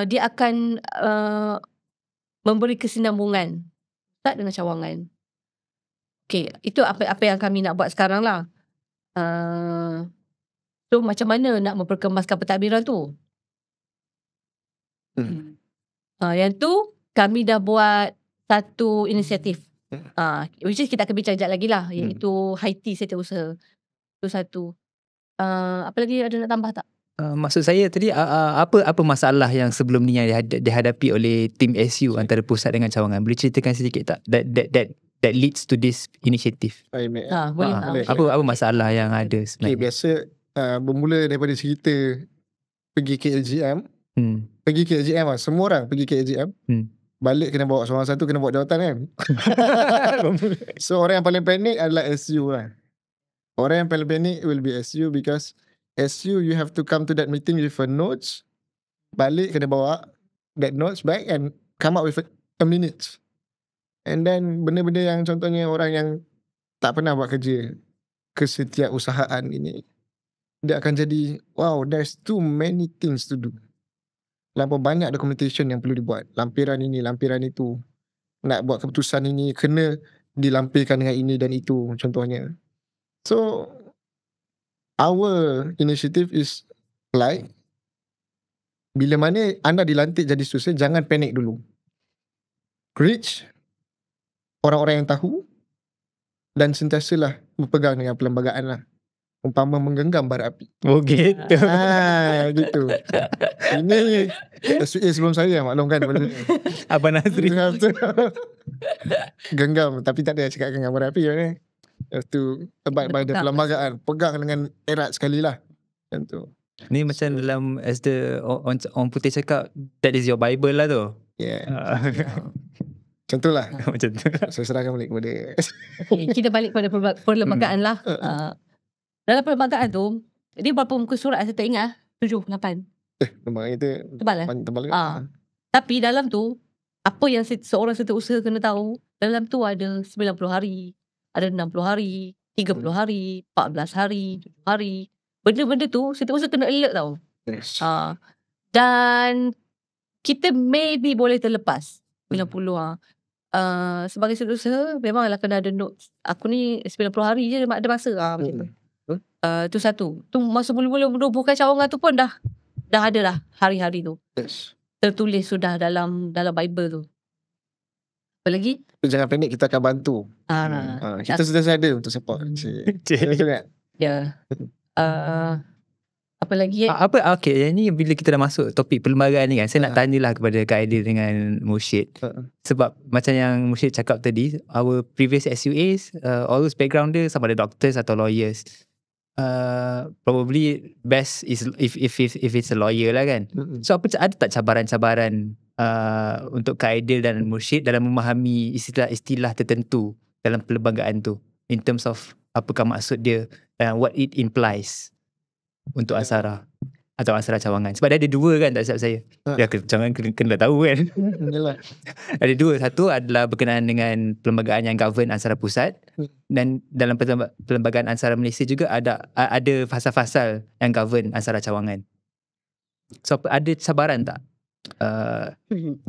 dia akan memberi kesinambungan pusat dengan cawangan. Okay, itu apa yang kami nak buat sekarang lah. So macam mana nak memperkemaskan pentadbiran tu? Yang tu kami dah buat satu inisiatif. Which is kita akan bincang sekejap lagi lah, iaitu high tea setiausaha. Itu satu. Apa lagi ada nak tambah tak? Maksud saya tadi apa masalah yang sebelum ni yang dihadapi oleh tim SU antara pusat dengan cawangan? Boleh ceritakan sedikit tak that leads to this initiative? Boleh. Apa masalah yang ada sebenarnya? Biasa bermula daripada cerita pergi KLGM. Pergi KLGM lah. Semua orang pergi KLGM. Balik kena bawa seorang satu, kena bawa jawatan kan. So orang yang paling panik adalah SU lah. Orang yang paling panik will be SU, because SU you have to come to that meeting with a notes. Balik kena bawa that notes back and come up with a minutes. And then benda-benda yang contohnya orang yang tak pernah buat kerja kesetiausahaan ini, dia akan jadi, wow, there's too many things to do. Lampau banyak documentation yang perlu dibuat. Lampiran ini, lampiran itu. Nak buat keputusan ini, kena dilampirkan dengan ini dan itu, contohnya. So, our initiative is like, bila mana anda dilantik jadi setiausaha, jangan panik dulu. Reach orang-orang yang tahu dan sentiasalah berpegang dengan perlembagaan lah. Umpama menggenggam bara api. Oh gitu. Gitu. Ini SUA sebelum saya maklumkan benda ni. Abang Nazri. Genggam, tapi tak ada cakap genggam bara api ni. Lepas tu abad pada perlembagaan, pegang dengan erat sekali lah. Macam tu. Ni macam dalam as the orang putih cakap, that is your Bible lah tu. Yeah. Macam tu lah. Macam tu. Saya serahkan balik kepada Okay, kita balik pada perlembagaan lah. Dalam perlembagaan tu, dia berapa muka surat saya tak ingat. 7, 8. Lembaga itu Tebal lah. tebal ke? Tapi dalam tu, apa yang seorang setiausaha kena tahu, dalam tu ada 90 hari, ada 60 hari, 30 hari, 14 hari, 7 hari. Benda-benda tu setiausaha kena alert tau. Yes. Dan kita maybe boleh terlepas 90 sebagai setiausaha memanglah kena ada notes. Aku ni 90 hari je ada masa macam tu. Tu satu. Tu masa mula-mula menubuhkan cawangan tu pun dah ada dah hari-hari tu. Yes. Tertulis sudah dalam Bible tu. Apa lagi? Jangan panik, kita akan bantu. Kita sudah ada untuk support. Betul tak? Ya. Apa lagi? Okay, yang ni bila kita dah masuk topik perlembagaan ni kan, saya nak tanyalah kepada Kak Aidil dengan Mursyid. Sebab macam yang Mursyid cakap tadi, our previous SUAs, all those background dia sama ada doctors atau lawyers. Probably best is if it's a lawyer lah kan. So ada tak cabaran-cabaran untuk Kak Aidil dan Mursyid dalam memahami istilah-istilah tertentu dalam perlembagaan tu, in terms of apakah maksud dia and what it implies untuk Ansara atau Ansara Cawangan? Sebab dia ada dua kan, tak silap saya. Dia jangan kena tahu kan. Ada dua. Satu adalah berkenaan dengan perlembagaan yang govern Ansara Pusat, dan dalam perlembagaan Ansara Malaysia juga ada fasal-fasal yang govern Ansara Cawangan. So ada cabaran tak?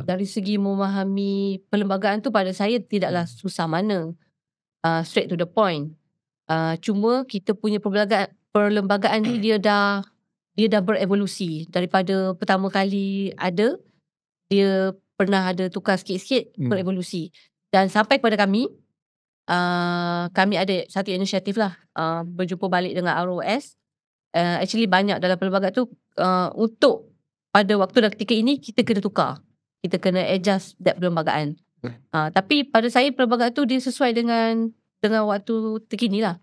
Dari segi memahami perlembagaan tu, pada saya tidaklah susah mana. Straight to the point. Cuma kita punya perlembagaan ni dia dah berevolusi daripada pertama kali ada, dia pernah ada tukar sikit-sikit, berevolusi, dan sampai kepada kami ada satu inisiatif lah, berjumpa balik dengan ROS. Actually banyak dalam perlembagaan tu, untuk pada waktu dan ketika ini kita kena tukar, kita kena adjust that perlembagaan. Tapi pada saya perlembagaan tu dia sesuai dengan waktu terkini lah.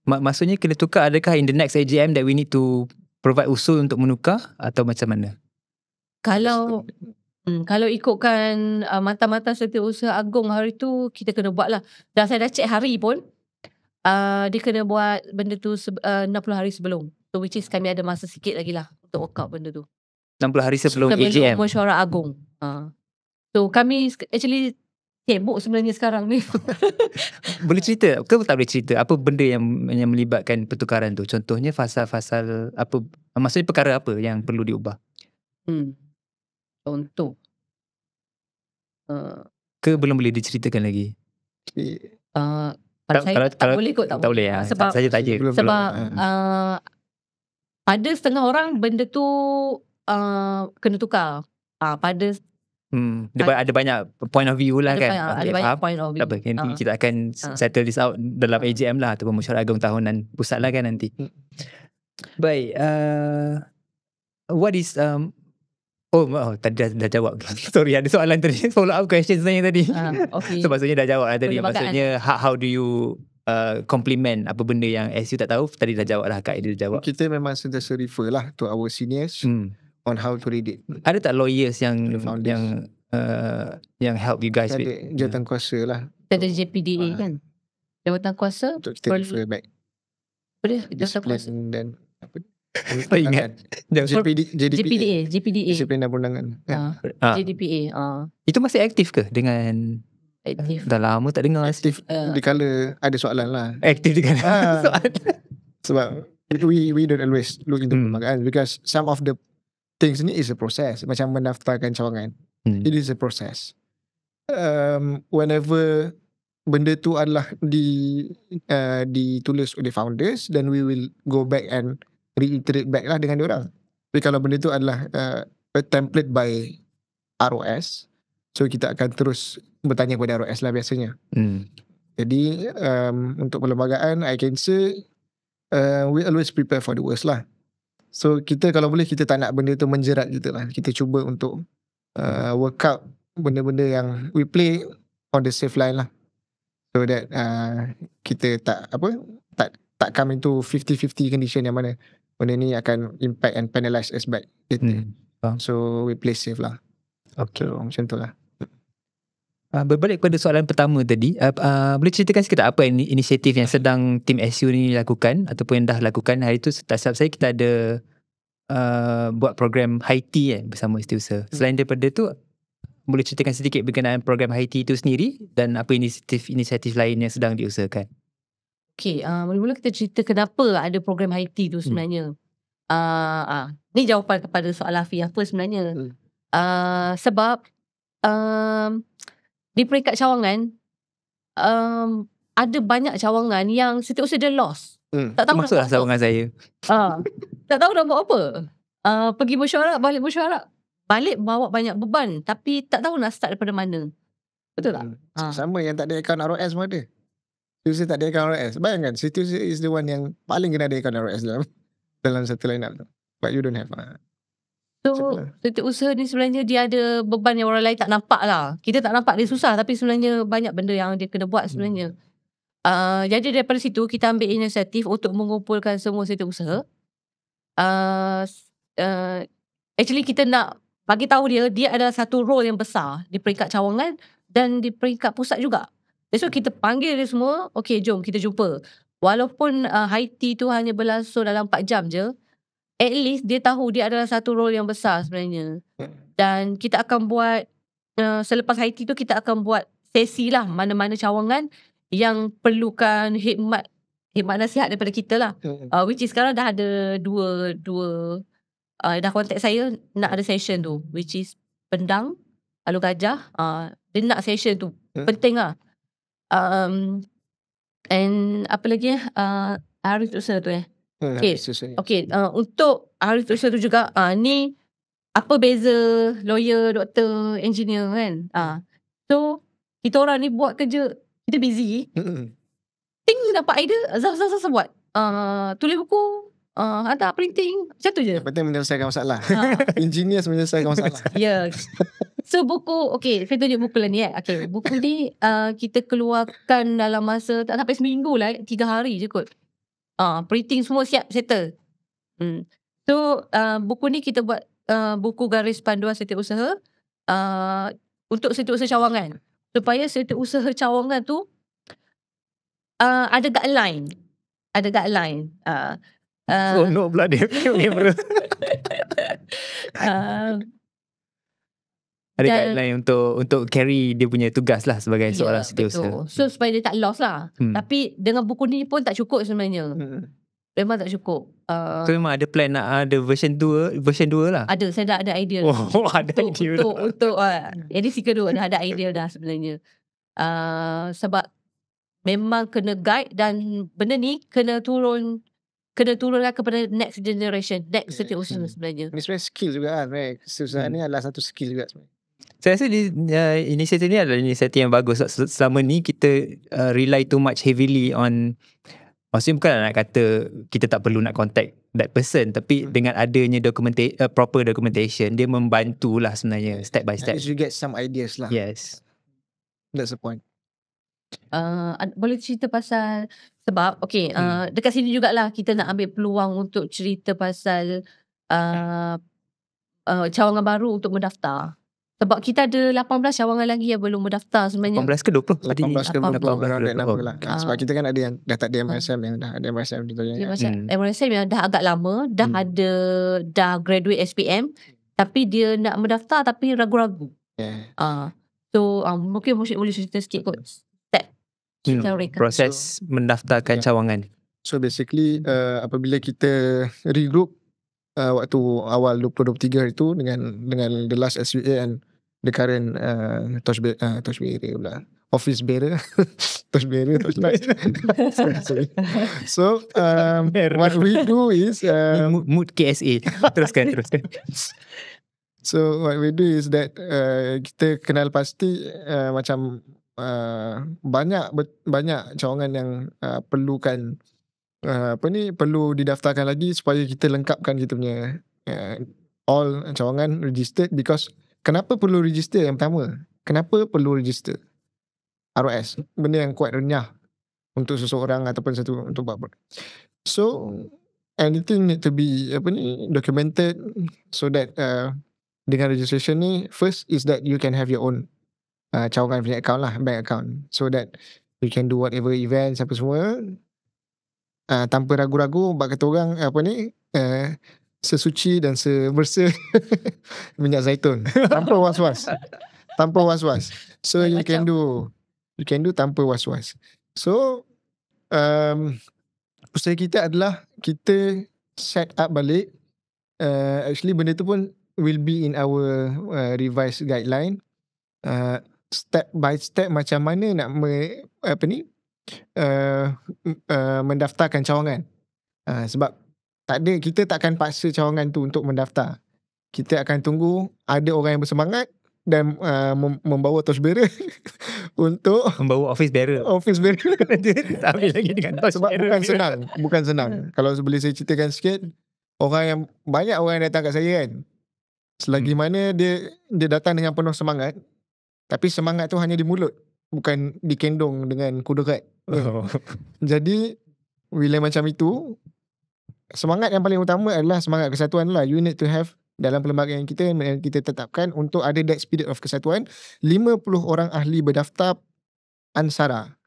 Maksudnya kena tukar, adakah in the next AGM that we need to provide usul untuk menukar atau macam mana? Kalau ikutkan mantan-mantan Setiausaha Agong hari tu, kita kena buat lah. Dan saya dah cek hari pun, dia kena buat benda tu 60 hari sebelum. So which is kami ada masa sikit lagi lah untuk work out benda tu. 60 hari sebelum AGM? Mesyuarat Agong. So kami actually sibuk sebenarnya sekarang ni. Boleh cerita ke tak boleh cerita apa benda yang melibatkan pertukaran tu? Contohnya fasal-fasal apa, maksudnya perkara apa yang perlu diubah? Contoh. Ke belum boleh diceritakan lagi? Pada saya tak boleh kot. Tak boleh ya. Sebab Saya tanya. sebab pada setengah orang benda tu kena tukar. Pada ada banyak point of view lah kan. Ada banyak point of view. Tak apa, nanti kita akan settle this out dalam AGM lah ataupun mesyuarat agung tahunan pusat lah kan nanti. Baik, what is tadi dah jawab. Sorry, ada soalan tadi, follow up question sebenarnya tadi. Okay. So maksudnya dah jawab lah tadi. Perlembagaan. Maksudnya how do you compliment apa benda yang SU tak tahu, tadi dah jawab lah, Kak Aidil jawab. Kita memang sentiasa refer lah to our seniors on how to read it. Ada tak lawyers yang help you guys with? Ada jawatan kuasa lah. Ada JPDA kan. Jawatan kuasa. Untuk kita refer back. Apa dia? Jawatan kuasa. Dan apa? Apa ingat? JPDA. Disiplin dan perundangan. JDPA. Itu masih aktif ke dengan aktif? Dah lama tak dengar. Aktif dikala ada soalan lah. Aktif dikala soalan. Sebab we don't always look into perlembagaan because some of the things ni is a process. Macam mendaftarkan cawangan. It is a process. Whenever benda tu adalah ditulis oleh founders, then we will go back and reiterate back lah dengan diorang. Tapi kalau benda tu adalah a template by ROS, so kita akan terus bertanya kepada ROS lah biasanya. Jadi untuk perlembagaan, I can say we always prepare for the worst lah. So kita kalau boleh, kita tak nak benda tu menjerat kita lah. Kita cuba untuk work out benda-benda yang we play on the safe line lah. So that kita tak come into 50-50 condition yang mana benda ni akan impact and penalize us back later. So we play safe lah. Okay. So macam tu lah. Berbalik pada soalan pertama tadi, boleh ceritakan sikit apa inisiatif yang sedang tim SU ni lakukan ataupun yang dah lakukan? Hari tu tak silap saya kita ada buat program High Tea bersama Setiausaha. Selain daripada tu, boleh ceritakan sedikit berkenaan program High Tea itu sendiri dan apa inisiatif lain yang sedang diusahakan? Okay, mula-mula kita cerita kenapa ada program High Tea tu sebenarnya. Ni jawapan kepada soalan Afi apa sebenarnya. Sebab di peringkat cawangan, ada banyak cawangan yang setiausaha dia lost. Tak tahu masuklah cawangan saya. Tak tahu nak buat apa. Pergi mesyuarat, balik mesyuarat, balik bawa banyak beban, tapi tak tahu nak start daripada mana. Betul tak? Sama yang tak ada akaun ROS pun ada. Setiausaha tak ada akaun ROS. Bayangkan, Setiausaha is the one yang paling kena ada akaun ROS dalam satu line up tu. But you don't have. So setiausaha ni sebenarnya dia ada beban yang orang lain tak nampak lah. Kita tak nampak dia susah, tapi sebenarnya banyak benda yang dia kena buat sebenarnya. Jadi daripada situ kita ambil inisiatif untuk mengumpulkan semua setiausaha. Actually kita nak bagi tahu dia adalah satu role yang besar di peringkat cawangan dan di peringkat pusat juga. So kita panggil dia semua, okay jom kita jumpa. Walaupun High Tea tu hanya berlangsung dalam 4 jam je, at least dia tahu dia adalah satu role yang besar sebenarnya. Dan kita akan buat selepas High Tea tu kita akan buat sesi lah mana-mana cawangan yang perlukan hikmat nasihat daripada kita lah. Which is sekarang dah ada dua dah contact saya nak ada session tu, which is Pendang, Alor Gajah. Dia nak session tu, penting lah. And apa lagi Arif Usaha tu Okay, untuk Arif Usaha tu juga ni apa beza lawyer, doktor, engineer kan. So kita orang ni buat kerja, kita busy. Ting dapat idea, Zaf buat tulis buku, hantar printing, macam tu je. Yang penting menyelesaikan masalah. Engineers menyelesaikan masalah. Ya. So buku, okay, saya tunjuk buku lah ni okay, buku ni kita keluarkan dalam masa tak sampai seminggu lah, 3 hari je kot. Printing semua siap, settle. So buku ni kita buat buku garis panduan setiausaha untuk setiausaha cawangan, supaya setiausaha cawangan tu ada guideline. No pula dia. Ada Dan- guideline untuk carry dia punya tugas lah sebagai seorang setiausaha. So supaya dia tak lost lah. Tapi dengan buku ni pun tak cukup sebenarnya. Memang tak cukup. So memang ada plan nak ada version 2 lah. Ada, saya dah ada idea. Ada idea. Untuk edisi kedua dah ada idea dah sebenarnya. Sebab memang kena guide dan benda ni kena turunkan kepada next generation, next setiausaha sebenarnya. Ini sebenarnya skill juga kan. Kesetiausahaan ni adalah satu skill juga sebenarnya. Saya rasa inisiatif ni adalah inisiatif yang bagus. Selama ni kita rely too much heavily on, maksudnya bukan nak kata kita tak perlu nak contact that person, tapi dengan adanya proper documentation, dia membantulah sebenarnya step by At step. least you get some ideas lah. Yes. That's the point. Boleh cerita pasal sebab dekat sini jugalah kita nak ambil peluang untuk cerita pasal cawangan baru untuk mendaftar. Sebab kita ada 18 cawangan lagi yang belum mendaftar sebenarnya. 18 ke 20? 18 ke 20 around that number lah. Ah. Sebab kita kan ada yang dah tak ada MSM, yang dah ada MSM contohnya. Dia macam MRSM yang dah agak lama, dah graduate SPM, tapi dia nak mendaftar tapi ragu-ragu. Yeah. So mungkin boleh cerita sikit kot step cara mereka. Proses mendaftarkan cawangan. So basically apabila kita regroup waktu awal 2023 itu dengan the last SUA and the current torch bearer pula, office bearer torchlight. Sorry. So what we do is Mood KSA. Teruskan. So what we do is that kita kenal pasti macam banyak cawangan yang perlukan perlu didaftarkan lagi supaya kita lengkapkan kita punya all cawangan registered. Because kenapa perlu register? Yang pertama, kenapa perlu register ROS? Benda yang kuat renyah untuk seseorang ataupun untuk buat. So anything need to be documented so that dengan registration ni, first is that you can have your own cawangan punya account lah, bank account, so that you can do whatever events apa semua tanpa ragu-ragu. Bak kata orang sesuci dan sebersih minyak zaitun, tanpa was-was. So you can do tanpa was-was. So usaha kita adalah kita set up balik, actually benda tu pun will be in our revised guideline, step by step macam mana nak mendaftarkan cawangan. Sebab kita takkan paksa cawangan tu untuk mendaftar. Kita akan tunggu ada orang yang bersemangat dan membawa torch bearer untuk membawa office bearer. Tak ambil lagi dengan torch sebab bearer. bukan senang. Kalau boleh saya ceritakan sikit, banyak orang yang datang kat saya kan, selagi mana dia datang dengan penuh semangat, tapi semangat tu hanya di mulut, bukan dikendong dengan kudrat. Jadi bila macam itu, semangat yang paling utama adalah semangat kesatuan lah. You need to have dalam perlembagaan kita tetapkan untuk ada that spirit of kesatuan. 50 orang ahli berdaftar Ansara.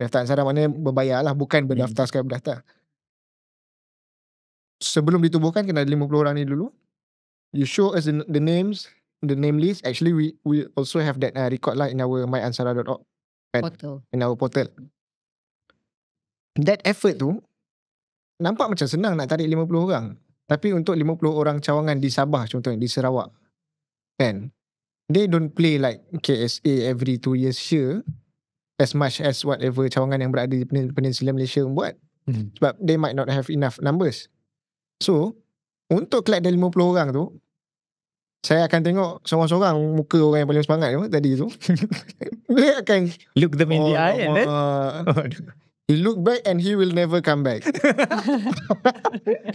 Daftar Ansara maknanya berbayar lah, bukan berdaftar sekali berdaftar. Sebelum ditubuhkan kena ada 50 orang ni dulu. You show us the names, the name list. Actually we also have that record lah in our myansara.org Portal. in our portal. That effort tu nampak macam senang nak tarik 50 orang. Tapi untuk 50 orang cawangan di Sabah contohnya, di Sarawak kan, they don't play like KSA every 2 years here as much as whatever cawangan yang berada di Peninsula Malaysia buat. Sebab they might not have enough numbers. So untuk kelak dari 50 orang tu, saya akan tengok seorang-seorang muka orang yang paling semangat tu tadi tu. Dia akan Look them in the eye and then he look back and he will never come back.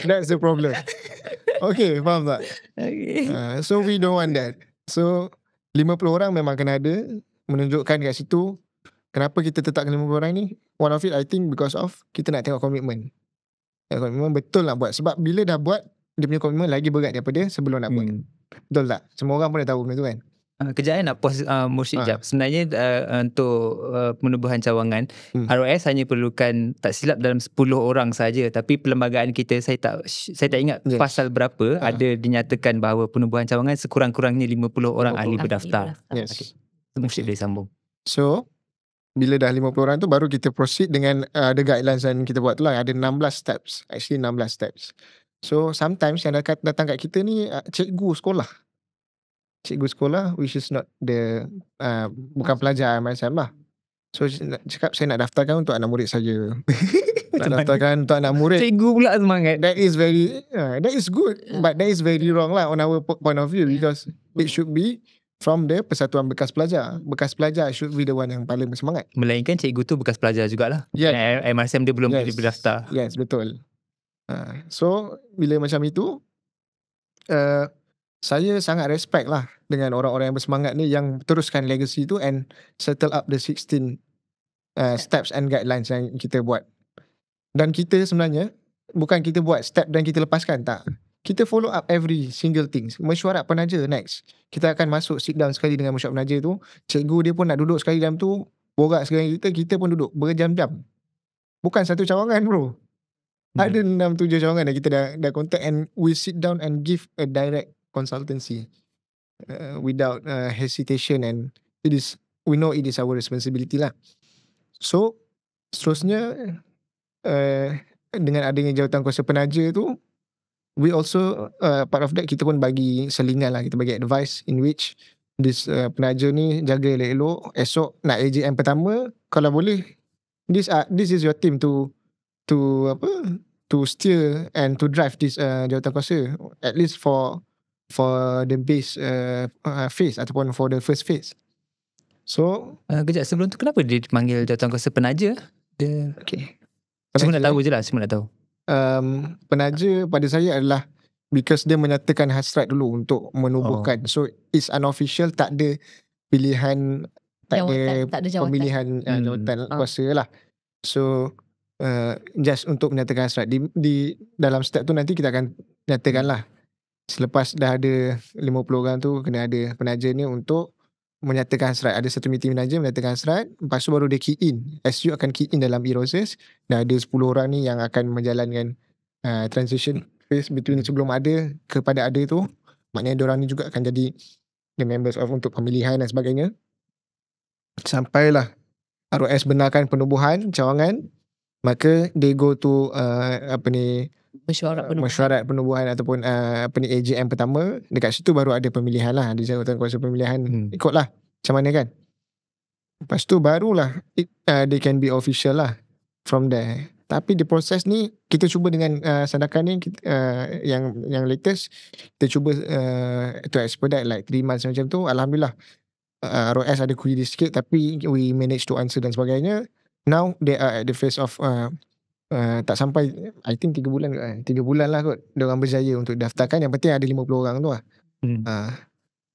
That's the problem. Okay, faham tak? Okay. So we don't want that. So 50 orang memang kena ada, menunjukkan kat situ. Kenapa kita tetapkan 50 orang ni? One of it I think because of kita nak tengok komitmen. Komitmen betul nak buat. Sebab bila dah buat, dia punya komitmen lagi berat daripada sebelum nak buat. Betul tak? Semua orang pun dah tahu benda tu kan. Kejap nak pause Mursyid jap. Sebenarnya untuk penubuhan cawangan, ROS hanya perlukan tak silap dalam 10 orang saja, tapi perlembagaan kita saya tak ingat pasal berapa ada dinyatakan bahawa penubuhan cawangan sekurang-kurangnya 50 orang ahli berdaftar. Yes. Mursyid boleh sambung. So bila dah 50 orang tu baru kita proceed dengan ada guidelines yang kita buat tu lah. Ada 16 steps. Actually 16 steps. So sometimes yang datang kat kita ni cikgu sekolah. Cikgu sekolah which is not the bukan pelajar MSM lah. So nak cakap saya nak daftarkan untuk anak murid saja. Nak daftarkan untuk anak murid. Cikgu pula semangat. That is very that is good, but that is very wrong lah on our point of view, because it should be from the Persatuan Bekas Pelajar. Bekas pelajar should be the one yang paling bersemangat. Melainkan cikgu tu bekas pelajar jugalah. Yeah. MSM dia belum berdaftar. Yes, betul. So bila macam itu saya sangat respect lah dengan orang-orang yang bersemangat ni, yang teruskan legacy tu and settle up the 16 steps and guidelines yang kita buat. Dan kita sebenarnya bukan kita buat step dan kita lepaskan, tak. Kita follow up every single things. Mesyuarat penaja next. Kita akan masuk sit down sekali dengan mesyuarat penaja tu. Cikgu dia pun nak duduk sekali dalam tu, borak sekali kita pun duduk berjam-jam. Bukan satu cawangan bro. Ada 6-7 cawangan yang kita dah contact, and we sit down and give a direct consultancy without hesitation, and we know it is our responsibility lah. So seterusnya dengan adanya jawatan kuasa penaja tu, we also part of that kita pun bagi selingan lah, kita bagi advice in which this penaja ni jaga elok-elok. Esok nak AGM pertama, kalau boleh this is your team to steer and to drive this jawatan kuasa, at least for the base phase ataupun for the first phase. So kejap, sebelum tu kenapa dia dipanggil jawatan kuasa penaja? Okay, Semua nak tahu je lah. Semua nak tahu. Penaja pada saya adalah because dia menyatakan hasrat dulu untuk menubuhkan. So it's unofficial, tak ada pilihan, tak ada pemilihan jawatan kuasa lah. So just untuk menyatakan hasrat. Di dalam step tu nanti kita akan nyatakan lah. Selepas dah ada 50 orang tu, kena ada penaja ni untuk menyatakan hasrat. Ada satu meeting penaja menyatakan hasrat. Lepas tu baru dia key in. SU akan key in dalam e-roses. Dah ada 10 orang ni yang akan menjalankan transition phase between sebelum ada kepada ada tu. Maknanya diorang ni juga akan jadi the members of untuk pemilihan dan sebagainya. Sampailah ROS benarkan penubuhan cawangan, maka they go to mesyuarat penubuhan ataupun AGM pertama. Dekat situ baru ada pemilihan lah, ada jawatan kuasa pemilihan. Ikutlah macam mana kan. Lepas tu barulah they can be official lah from there. Tapi di proses ni kita cuba dengan sandakan ni yang latest, kita cuba to expedite like 3 months macam tu. Alhamdulillah ROS ada query sikit, tapi we manage to answer dan sebagainya. Now they are at the phase of tak sampai I think 3 bulan lah kot diorang berjaya untuk daftarkan. Yang penting ada 50 orang tu lah.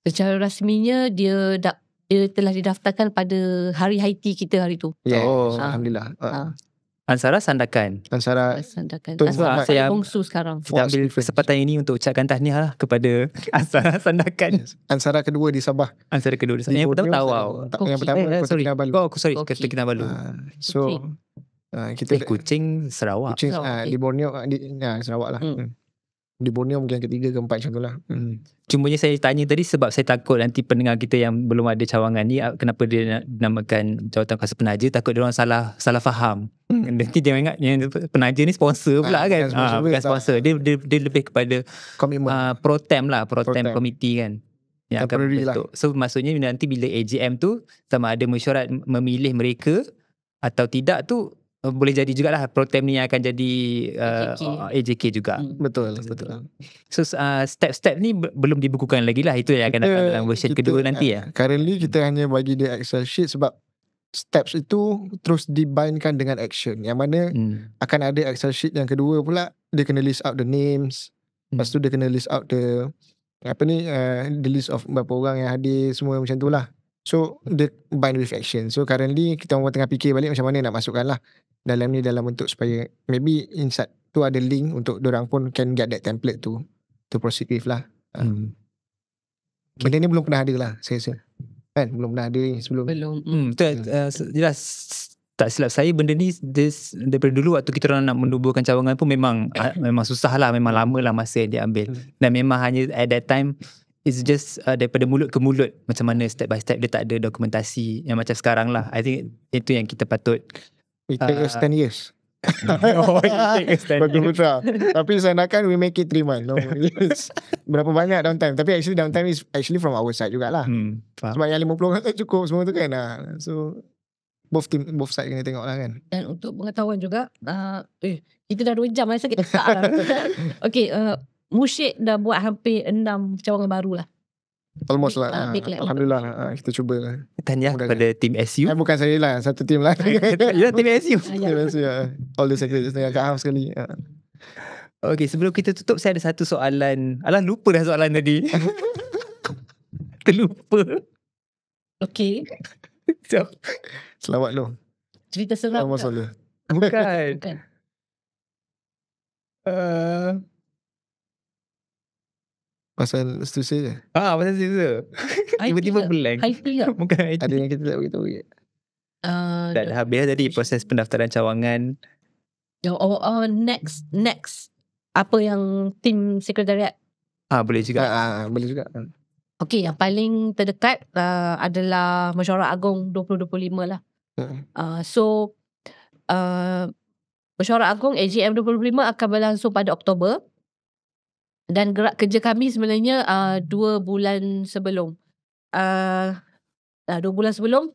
Secara rasminya dia telah didaftarkan pada hari Haiti kita hari tu. Alhamdulillah. Ansara Sandakan. Ansara saya bongsu sekarang. Kita ambil kesempatan ini untuk ucapkan tahniah lah kepada Ansara Sandakan. Ansara kedua di Sabah. Ansara kedua di Sabah. Yang pertama tahu. Yang pertama Kota Kinabalu. Kota Kinabalu. So kita Kuching Sarawak. Di Borneo Sarawak lah. Di Borneo mungkin ketiga ke empat macam tu lah. Cumanya saya tanya tadi sebab saya takut nanti pendengar kita yang belum ada cawangan ni, kenapa dia namakan jawatan kuasa penaja, takut dia orang salah faham. Nanti dia ingat yang penaja ni sponsor pula kan. Bukan sponsor. Dia lebih kepada pro-tem lah, pro-tem committee kan. Yang akan bentuk. So maksudnya nanti bila AGM tu sama ada mesyuarat memilih mereka atau tidak tu, boleh jadi jugalah pro-tem ni akan jadi AJK juga. Betul. So step-step ni belum dibukukan lagi lah. Itu yang akan datang dalam version kedua nanti ya. Currently kita hanya bagi dia Excel sheet sebab steps itu terus dibindkan dengan action. Yang mana akan ada Excel sheet yang kedua pula. Dia kena list out the names. Lepas tu dia kena list out the list of berapa orang yang hadir, semua macam tu lah. So dia bind with action. So currently kita orang tengah fikir balik macam mana nak masukkan lah dalam ni, dalam bentuk supaya maybe inside tu ada link untuk dorang pun can get that template to proceed with lah. Benda ni belum pernah ada lah, saya rasa. Kan? Belum pernah ada ni sebelum. Belum. Betul. Jelas tak silap saya benda ni daripada dulu waktu kita orang nak menubuhkan cawangan pun memang susah lah, memang lama lah masa yang dia ambil. Dan memang hanya at that time it's just daripada mulut ke mulut, macam mana step by step, dia tak ada dokumentasi yang macam sekarang lah. I think itu yang kita patut It take us 10 years. Bagus betul. Tapi seakan we make it 3 months. No, yes. Berapa banyak downtime. Tapi actually downtime is actually from our side jugalah. Faham. Sebab yang 50 orang tak cukup semua tu kan. So both side kena tengok lah kan. Dan untuk pengetahuan juga, kita dah 2 jam masa kita tak lah. Okay, Musyid dah buat hampir 6 cawangan baru lah. Almost lah. Alhamdulillah lah. Kita cuba lah. Tahniah kepada tim SU. Bukan saya lah, satu tim lah. Ya, tim SU. Tim SU lah. All the sectors kat half sekali. Okay, sebelum kita tutup, saya ada satu soalan. Alah, lupa dah soalan tadi. Terlupa. Okay. So, Selawat lu. Cerita seram Almost tak? all. bukan. Bukan. Pasal seterusnya je. Pasal siapa? Tiba-tiba blank. IT tak? Bukan IT. Ada yang kita tak beritahu. Dah habis tadi proses pendaftaran cawangan. Next. Apa yang tim sekretariat? Boleh juga. Boleh juga. Okay, yang paling terdekat adalah Mesyuarat Agong 2025 lah. So Mesyuarat Agong AGM 2025 akan berlangsung pada Oktober. Dan gerak kerja kami sebenarnya 2 bulan sebelum. 2 bulan sebelum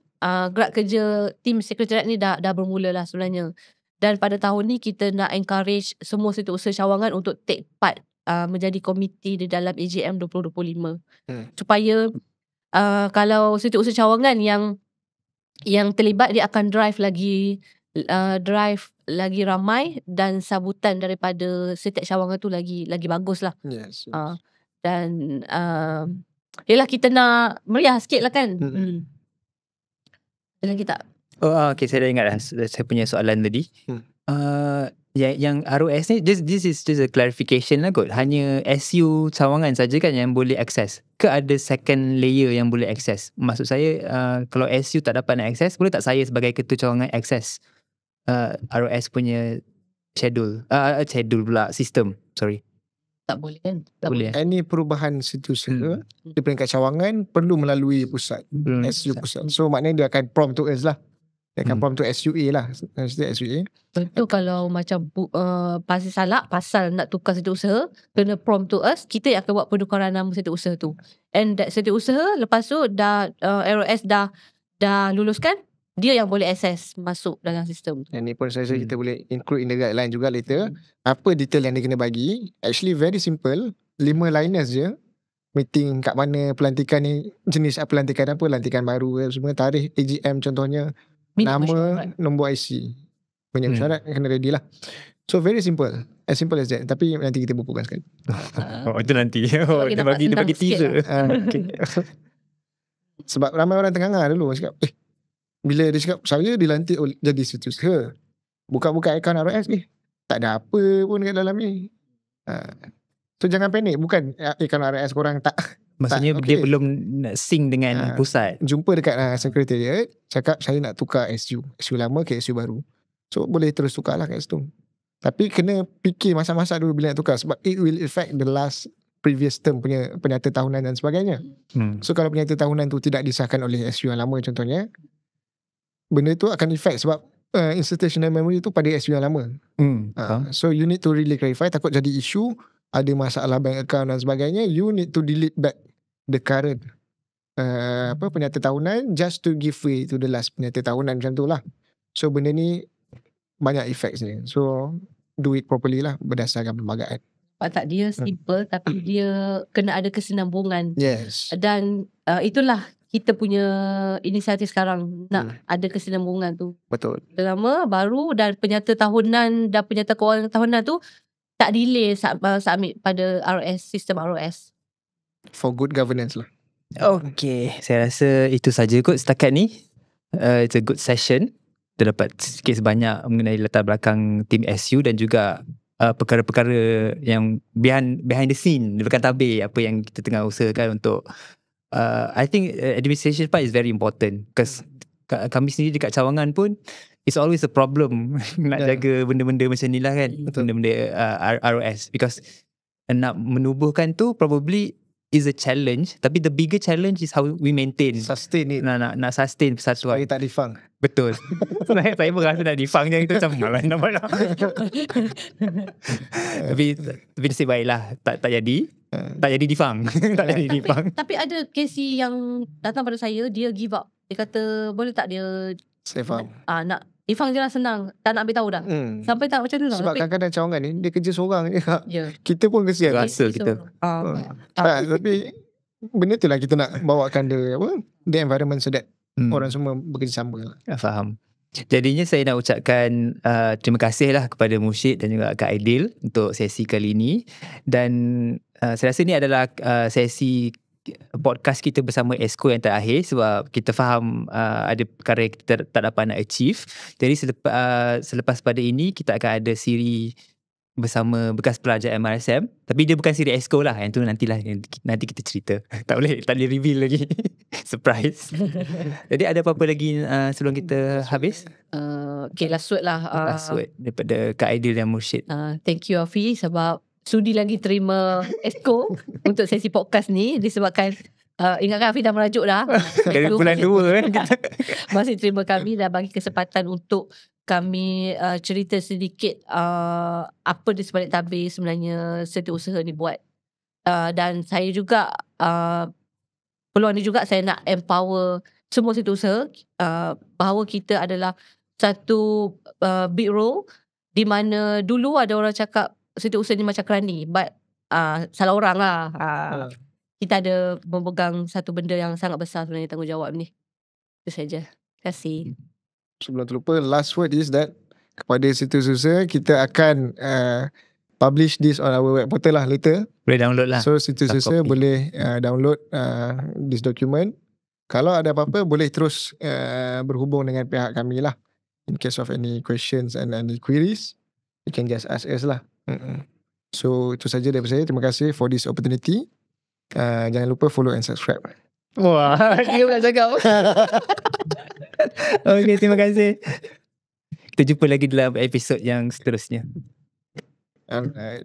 gerak kerja tim sekretariat ni dah bermula lah sebenarnya. Dan pada tahun ni kita nak encourage semua setiausaha cawangan untuk take part menjadi komiti di dalam AGM 2025. Supaya kalau setiausaha cawangan yang terlibat, dia akan drive lagi ramai dan sambutan daripada setiap cawangan tu lagi bagus lah. Yes. Dan yelah, kita nak meriah sikit lah kan. Ada lagi tak? Okay, saya dah ingat dah saya punya soalan tadi. Yang ROS ni, this is just a clarification lah kot. Hanya SU cawangan saja kan yang boleh akses? Ke ada second layer yang boleh akses? Maksud saya, kalau SU tak dapat nak akses, boleh tak saya sebagai ketua cawangan akses ROS punya schedule pula, sistem, sorry. Tak boleh kan? Tak boleh. Any perubahan setiausaha di peringkat cawangan perlu melalui pusat, SU pusat. So maknanya dia akan prompt to us lah. Dia akan prompt to SUA lah. SUA. Betul, kalau macam pasal nak tukar setiausaha, kena prompt to us, kita yang akan buat penukaran nama setiausaha tu. And that setiausaha lepas tu ROS dah luluskan, dia yang boleh access masuk dalam sistem. Yang ni pun saya rasa kita boleh include in the guideline juga later. Apa detail yang dia kena bagi. Actually very simple. 5 liners je. Meeting kat mana, pelantikan ni, jenis pelantikan apa, pelantikan baru, semua tarikh AGM contohnya, nama, nombor IC. Banyak mesyuarat kena ready lah. So very simple. As simple as that. Tapi nanti kita bukukan sekali. Itu nanti. Dia bagi teaser. Okay. Sebab ramai orang tengah-tengah dulu cakap, bila dia cakap saya dilantik jadi setiausaha, buka-buka akaun ROS, tak ada apa pun kat dalam ni. So jangan panik. Bukan akaun ROS korang tak, maksudnya tak, dia belum nak sync dengan pusat. Jumpa dekat sekretariat, cakap saya nak tukar SU lama ke SU baru. So boleh terus tukar lah kat situ. Tapi kena fikir masa-masa dulu bila nak tukar, sebab it will affect the last previous term punya penyata tahunan dan sebagainya. So kalau penyata tahunan tu tidak disahkan oleh SU yang lama contohnya, benda tu akan effect sebab institutional memory tu pada SU yang lama. So you need to really clarify. Takut jadi isu, ada masalah bank account dan sebagainya, you need to delete back the current penyata tahunan just to give way to the last penyata tahunan, macam tu lah. So benda ni banyak effects ni. So do it properly lah berdasarkan perlembagaan. Tak, dia simple tapi dia kena ada kesinambungan. Yes. Dan itulah kita punya inisiatif sekarang, nak ada kesinambungan tu. Betul. Lama, baru, dan penyata tahunan dan penyata kewangan tahunan tu tak delay submit pada ROS, sistem ROS. For good governance lah. Okay, saya rasa itu saja kot setakat ni. It's a good session. Kita dapat sikit sebanyak mengenai latar belakang tim SU dan juga perkara-perkara yang behind the scene, di belakang tabir, apa yang kita tengah usahakan untuk I think administration part is very important because kami sendiri dekat cawangan pun it's always a problem nak jaga benda-benda macam ni lah kan. Betul. Benda-benda ROS because nak menubuhkan tu probably is a challenge, tapi the bigger challenge is how we maintain, Sustain it. nak sustain persatuan. Supaya tak defang. Betul. Saya merasa nak defang je itu macam malah nampak lah. Tapi nasib baiklah tak jadi. Tak jadi defang. Tak jadi defang. Tapi ada KC yang datang pada saya, dia give up. Dia kata boleh tak dia Saya faham. nak defang je lah, senang. Tak nak ambil tahu dah. Sampai tak macam tu lah. Sebab kadang-kadang cawangan ni dia kerja seorang je kak. Ya. Kita pun kesian. Rasa kita. Tapi benda tu lah kita nak bawakan the environment so that orang semua bekerjasama lah. Faham. Jadinya saya nak ucapkan terima kasih lah kepada Mursyid dan juga Kak Aidil untuk sesi kali ini. Dan saya rasa ni adalah sesi podcast kita bersama Esko yang terakhir sebab kita faham ada perkara yang kita tak dapat nak achieve. Jadi selepas pada ini kita akan ada siri bersama bekas pelajar MRSM, tapi dia bukan siri Esko lah, yang tu nantilah, nanti kita cerita. Tak boleh reveal lagi. Surprise. Jadi ada apa-apa lagi sebelum kita habis? Okay, last word lah. Last word daripada Kak Aidil dan Mursyid. Thank you Afi sebab sudi lagi terima Esko untuk sesi podcast ni, disebabkan ingatkan Afi dah merajuk dah. Dari bulan 2 kan. Masih terima kami dan bagi kesempatan untuk kami cerita sedikit apa di sebalik tabir sebenarnya setiausaha ni buat. Dan saya juga peluang ni juga saya nak empower semua setiausaha bahawa kita adalah satu big role di mana dulu ada orang cakap setiausaha ni macam kerani, but salah orang lah. Kita ada memegang satu benda yang sangat besar sebenarnya, tanggungjawab ni. Itu saja. Terima kasih. Sebelum terlupa, last word is that kepada setiausaha kita akan publish this on our web portal lah later. Boleh download lah. So setiausaha boleh download this document. Kalau ada apa-apa boleh terus berhubung dengan pihak kami lah. In case of any questions and any queries, you can just ask us lah. So itu saja daripada saya. Terima kasih for this opportunity. Jangan lupa follow and subscribe. Wah, dia pula cakap. Okay, terima kasih. Kita jumpa lagi dalam episod yang seterusnya. Alright.